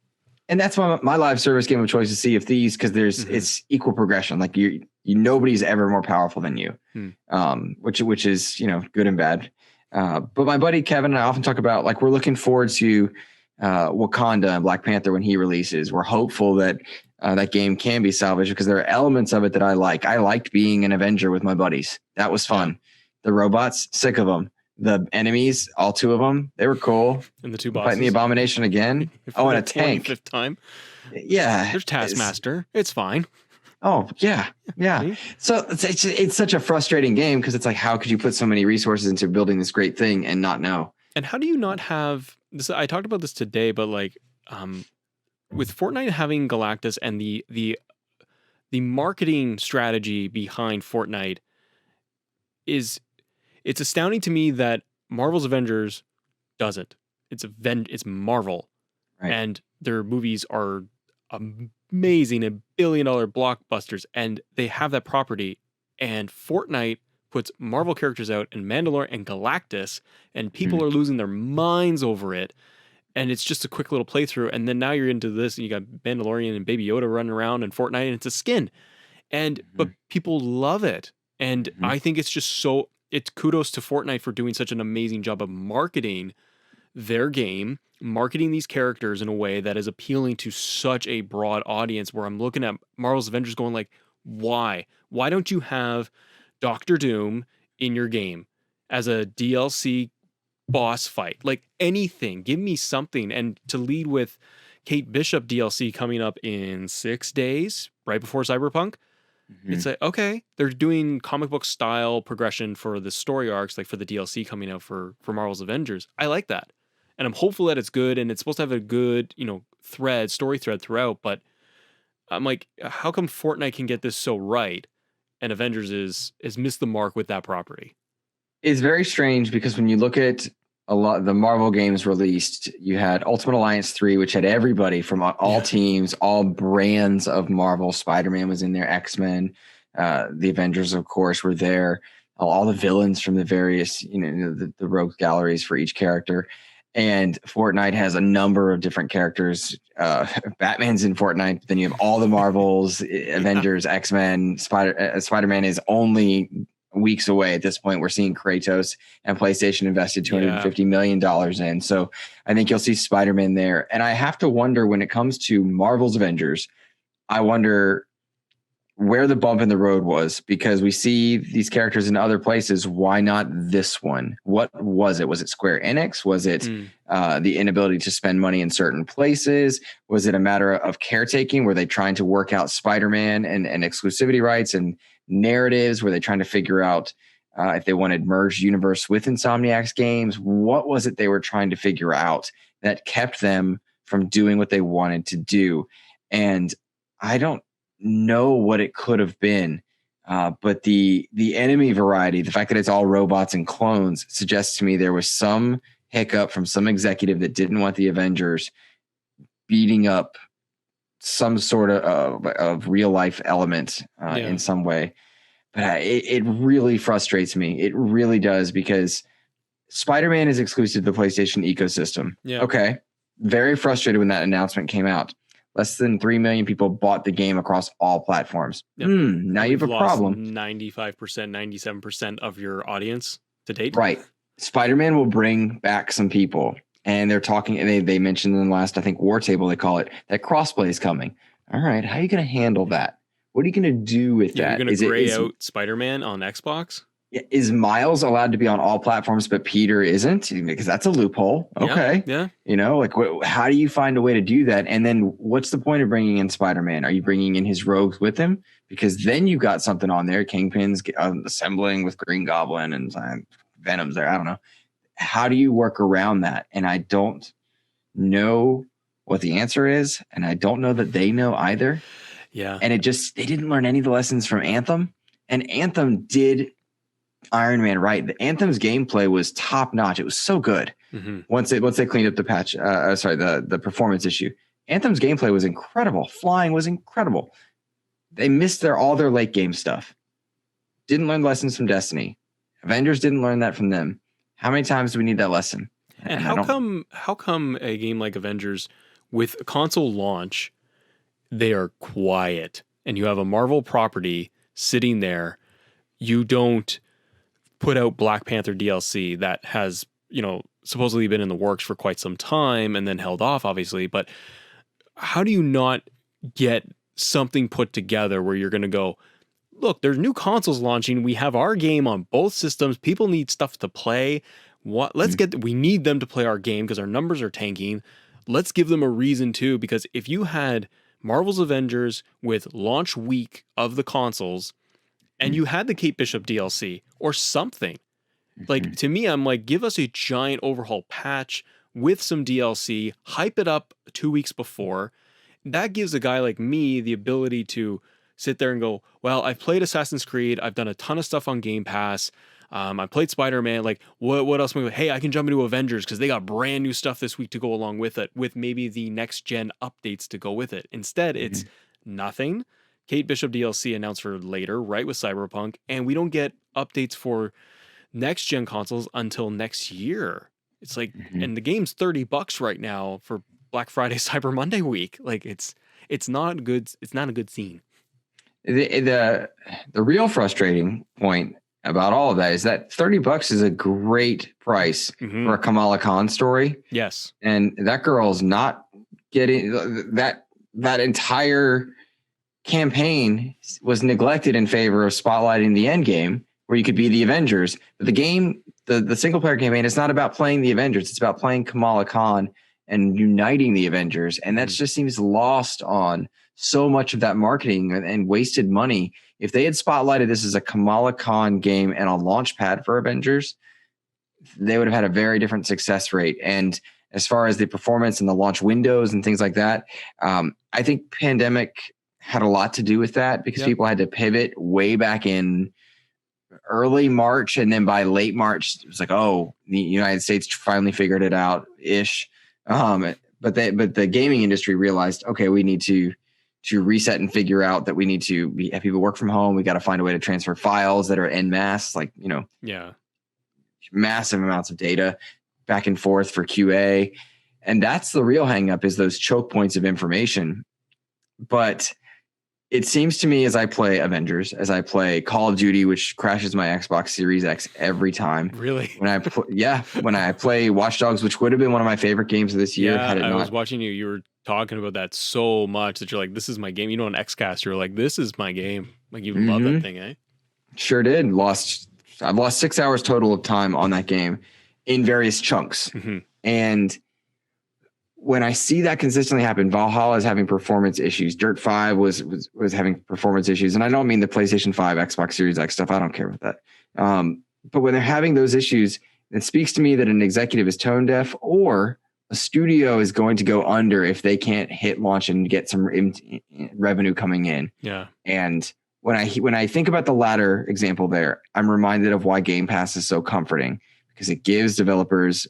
And that's my live service game of choice is Sea of Thieves, because it's equal progression. Like nobody's ever more powerful than you, which is good and bad. But my buddy Kevin and I often talk about, like, we're looking forward to Wakanda and Black Panther when he releases. We're hopeful that that game can be salvaged, because there are elements of it that I like. I liked being an Avenger with my buddies. That was fun. Yeah. The robots, sick of them. The enemies, all two of them, they were cool. And the two bosses. Fighting the Abomination again. And a tank. 25th time. Yeah. There's Taskmaster. It's fine. Oh, yeah. Yeah. So it's such a frustrating game, because it's like, how could you put so many resources into building this great thing and not know? And how do you not have this? I talked about this today, but like with Fortnite having Galactus and the marketing strategy behind Fortnite it's astounding to me that Marvel's Avengers doesn't. It's Marvel. Right. And their movies are amazing and billion-dollar blockbusters, and they have that property. And Fortnite puts Marvel characters out in Mandalore and Galactus, and people are losing their minds over it. And it's just a quick little playthrough, and then now you're into this, and you got Mandalorian and Baby Yoda running around in Fortnite, and it's a skin. And but people love it. And I think it's just it's kudos to Fortnite for doing such an amazing job of marketing their game, marketing these characters in a way that is appealing to such a broad audience, where I'm looking at Marvel's Avengers going like, why? Why don't you have Doctor Doom in your game as a DLC boss fight? Like, anything. Give me something. And to lead with Kate Bishop DLC coming up in 6 days, right before Cyberpunk, it's like, okay, they're doing comic book style progression for the story arcs, like for the DLC coming out for Marvel's Avengers. I like that. And I'm hopeful that it's good, and it's supposed to have a good, story thread throughout. But I'm like, how come Fortnite can get this so right, and Avengers is missed the mark with that property? It's very strange, because when you look at a lot of the Marvel games released, you had Ultimate Alliance 3, which had everybody from all teams, all brands of Marvel. Spider-Man was in there, X-Men, the Avengers, of course, were there. All the villains from the various, the rogue galleries for each character. And Fortnite has a number of different characters. Batman's in Fortnite. Then you have all the Marvels, Avengers, X-Men. Spider-Man is only weeks away at this point. We're seeing Kratos, and PlayStation invested $250 million in. So I think you'll see Spider-Man there. And I have to wonder, when it comes to Marvel's Avengers, I wonder where the bump in the road was, because we see these characters in other places. Why not this one? What was it? Was it Square Enix? Was it the inability to spend money in certain places? Was it a matter of caretaking? Were they trying to work out Spider-Man and exclusivity rights and narratives? Were they trying to figure out if they wanted merged universe with Insomniac's games? What was it they were trying to figure out that kept them from doing what they wanted to do? And I don't know what it could have been, but the enemy variety, the fact that it's all robots and clones, suggests to me there was some hiccup from some executive that didn't want the Avengers beating up some sort of real life element in some way. But it really frustrates me. It really does, because Spider-Man is exclusive to the PlayStation ecosystem. Yeah. Okay. Very frustrated when that announcement came out. less than 3 million people bought the game across all platforms. Yep. Now you have a problem. 95%, 97% of your audience to date. Right. Spider-Man will bring back some people. And they're talking, and they mentioned in the last, I think, War Table, they call it, that crossplay is coming. All right. How are you going to handle that? What are you going to do with that? You're going to gray out Spider-Man on Xbox? Is Miles allowed to be on all platforms, but Peter isn't? Because that's a loophole. Okay. Yeah. You know, like how do you find a way to do that? And then what's the point of bringing in Spider-Man? Are you bringing in his rogues with him? Because then you got something on there. Kingpin's assembling with Green Goblin and Venom's there. I don't know. How do you work around that? And I don't know what the answer is. And I don't know that they know either. Yeah. And they didn't learn any of the lessons from Anthem. And Anthem did Iron Man right. The Anthem's gameplay was top notch. It was so good. Mm-hmm. Once they cleaned up the patch, the performance issue. Anthem's gameplay was incredible. Flying was incredible. They missed all their late game stuff. Didn't learn lessons from Destiny. Avengers didn't learn that from them. How many times do we need that lesson? And how come a game like Avengers with a console launch, they are quiet, and you have a Marvel property sitting there, you don't put out Black Panther DLC that has, supposedly been in the works for quite some time and then held off, obviously. But how do you not get something put together where you're going to go, look, there's new consoles launching. We have our game on both systems. People need stuff to play. We need them to play our game because our numbers are tanking. Let's give them a reason to, because if you had Marvel's Avengers with launch week of the consoles, and you had the Kate Bishop DLC or something, like, to me, I'm like, give us a giant overhaul patch with some DLC, hype it up 2 weeks before. That gives a guy like me the ability to sit there and go, well, I've played Assassin's Creed. I've done a ton of stuff on Game Pass. I played Spider-Man. Like, what else? Hey, I can jump into Avengers because they got brand new stuff this week to go along with it, with maybe the next gen updates to go with it. Instead, it's nothing. Kate Bishop DLC announced for later, right, with Cyberpunk, and we don't get updates for next gen consoles until next year. It's like, and the game's $30 right now for Black Friday, Cyber Monday week. Like, it's not good. It's not a good scene. The real frustrating point about all of that is that $30 is a great price for a Kamala Khan story. Yes, and that girl's not getting that entire campaign was neglected in favor of spotlighting the end game where you could be the Avengers. But the game, the single player campaign, it's not about playing the Avengers. It's about playing Kamala Khan and uniting the Avengers. And that just seems lost on so much of that marketing and wasted money. If they had spotlighted this as a Kamala Khan game and a launch pad for Avengers, they would have had a very different success rate. And as far as the performance and the launch windows and things like that, I think pandemic had a lot to do with that because people had to pivot way back in early March. And then by late March, it was like, oh, the United States finally figured it out ish. But the gaming industry realized, okay, we need to reset and figure out that we need to have people work from home. We got to find a way to transfer files that are en masse, like, massive amounts of data back and forth for QA. And that's the real hang up, is those choke points of information. But it seems to me, as I play Avengers, as I play Call of Duty, which crashes my Xbox Series X every time. Really? When I play Watch Dogs, which would have been one of my favorite games of this year. Yeah, I was watching you. You were talking about that so much that you're like, this is my game. On XCast, you're like, this is my game. Like, you love that thing, eh? Sure did. I've lost 6 hours total of time on that game in various chunks. And when I see that consistently happen, Valhalla is having performance issues. Dirt 5 was having performance issues. And I don't mean the PlayStation 5, Xbox Series X stuff. I don't care about that. But when they're having those issues, it speaks to me that an executive is tone deaf, or a studio is going to go under if they can't hit launch and get some revenue coming in. Yeah. And when I think about the latter example there, I'm reminded of why Game Pass is so comforting, because it gives developers,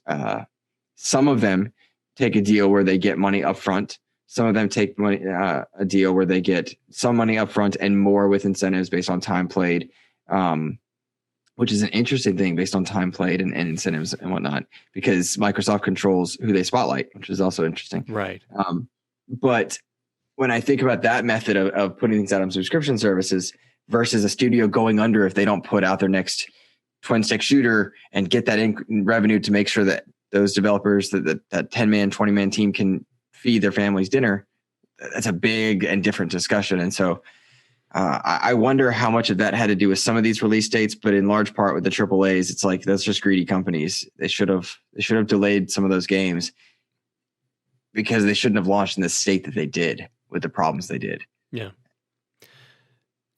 some of them take a deal where they get money up front. Some of them take a deal where they get some money up front and more with incentives based on time played, which is an interesting thing, based on time played and incentives and whatnot, because Microsoft controls who they spotlight, which is also interesting. Right. But when I think about that method of putting things out on subscription services versus a studio going under if they don't put out their next twin stick shooter and get that in revenue to make sure that those developers, that 10-man, 20-man team can feed their families dinner, that's a big and different discussion. And so I wonder how much of that had to do with some of these release dates, but in large part with the AAAs, it's like that's just greedy companies. They should have delayed some of those games because they shouldn't have launched in the state that they did with the problems they did. Yeah.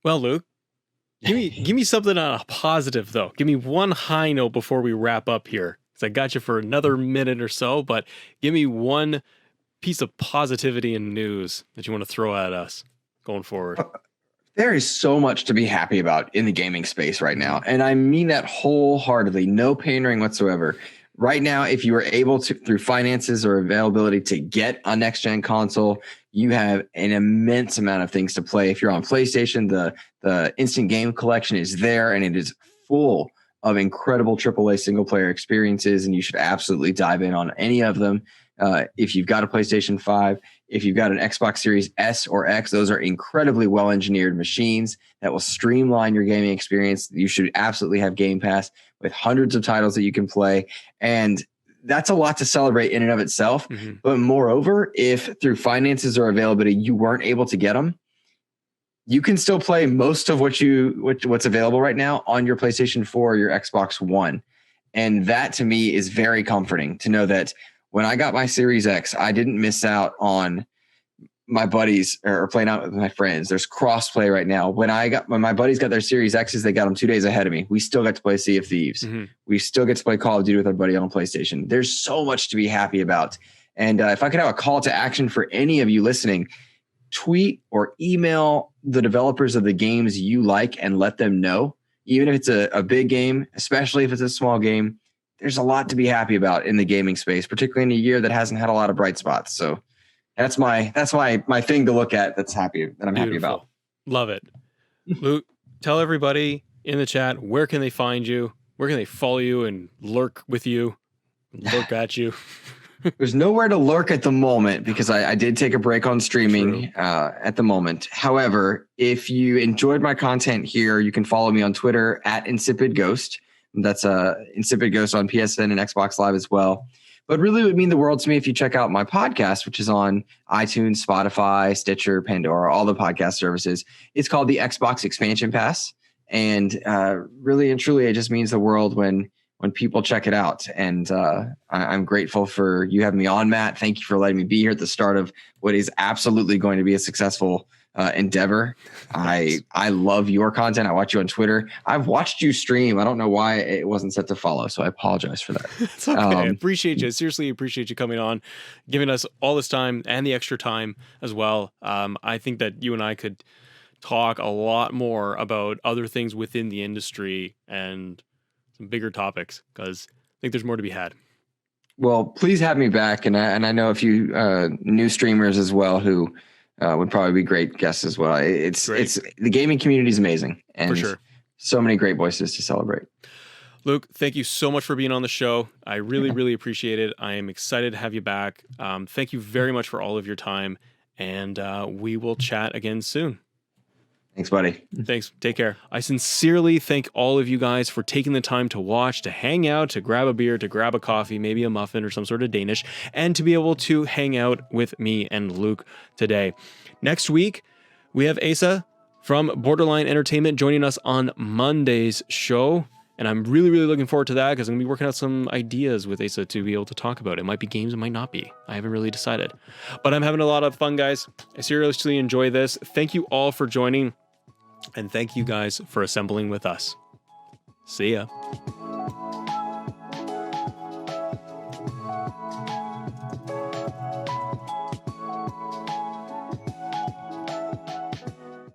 Well, Luke, give me something on a positive though. Give me one high note before we wrap up here. Because I got you for another minute or so, but give me one piece of positivity and news that you want to throw at us going forward. There is so much to be happy about in the gaming space right now. And I mean that wholeheartedly, no pandering whatsoever. Right now, if you are able to, through finances or availability, to get a next-gen console, you have an immense amount of things to play. If you're on PlayStation, the instant game collection is there, and it is full of incredible AAA single-player experiences, and you should absolutely dive in on any of them. If you've got a PlayStation 5, if you've got an Xbox Series S or X, those are incredibly well-engineered machines that will streamline your gaming experience. You should absolutely have Game Pass with hundreds of titles that you can play. And that's a lot to celebrate in and of itself. Mm-hmm. But moreover, if through finances or availability, you weren't able to get them, you can still play most of what's available right now on your PlayStation 4 or your Xbox One. And that to me is very comforting to know that when I got my Series X, I didn't miss out on my buddies or playing out with my friends. There's cross-play right now. When my buddies got their Series X's, they got them 2 days ahead of me. We still got to play Sea of Thieves. Mm-hmm. We still get to play Call of Duty with our buddy on PlayStation. There's so much to be happy about. And if I could have a call to action for any of you listening, tweet or email the developers of the games you like and let them know, even if it's a big game, especially if it's a small game. There's a lot to be happy about in the gaming space, particularly in a year that hasn't had a lot of bright spots. So that's my thing to look at. I'm happy about. Love it. Luke, tell everybody in the chat, where can they find you? Where can they follow you and lurk with you, lurk at you? There's nowhere to lurk at the moment because I did take a break on streaming at the moment. However, if you enjoyed my content here, you can follow me on Twitter at Insipid Ghost. That's Insipid Ghost on PSN and Xbox Live as well. But really it would mean the world to me if you check out my podcast, which is on iTunes, Spotify, Stitcher, Pandora, all the podcast services. It's called the Xbox Expansion Pass. And really and truly, it just means the world when people check it out. And I'm grateful for you having me on, Matt. Thank you for letting me be here at the start of what is absolutely going to be a successful endeavor. I love your content. I watch you on Twitter. I've watched you stream. I don't know why it wasn't set to follow, so I apologize for that. It's okay. I appreciate you. Seriously, appreciate you coming on, giving us all this time and the extra time as well. I think that you and I could talk a lot more about other things within the industry and some bigger topics because I think there's more to be had. Well, please have me back, and I know a few new streamers as well who would probably be great guests as well. It's the gaming community is amazing, and for sure, so many great voices to celebrate. Luke, thank you so much for being on the show. I really appreciate it. I am excited to have you back. Thank you very much for all of your time, and we will chat again soon. Thanks, buddy. Thanks. Take care. I sincerely thank all of you guys for taking the time to watch, to hang out, to grab a beer, to grab a coffee, maybe a muffin or some sort of Danish, and to be able to hang out with me and Luke today. Next week, we have Asa from Borderline Entertainment joining us on Monday's show. And I'm really looking forward to that because I'm going to be working out some ideas with Asa to be able to talk about. It might be games, it might not be. I haven't really decided. But I'm having a lot of fun, guys. I seriously enjoy this. Thank you all for joining. And thank you guys for assembling with us. See ya.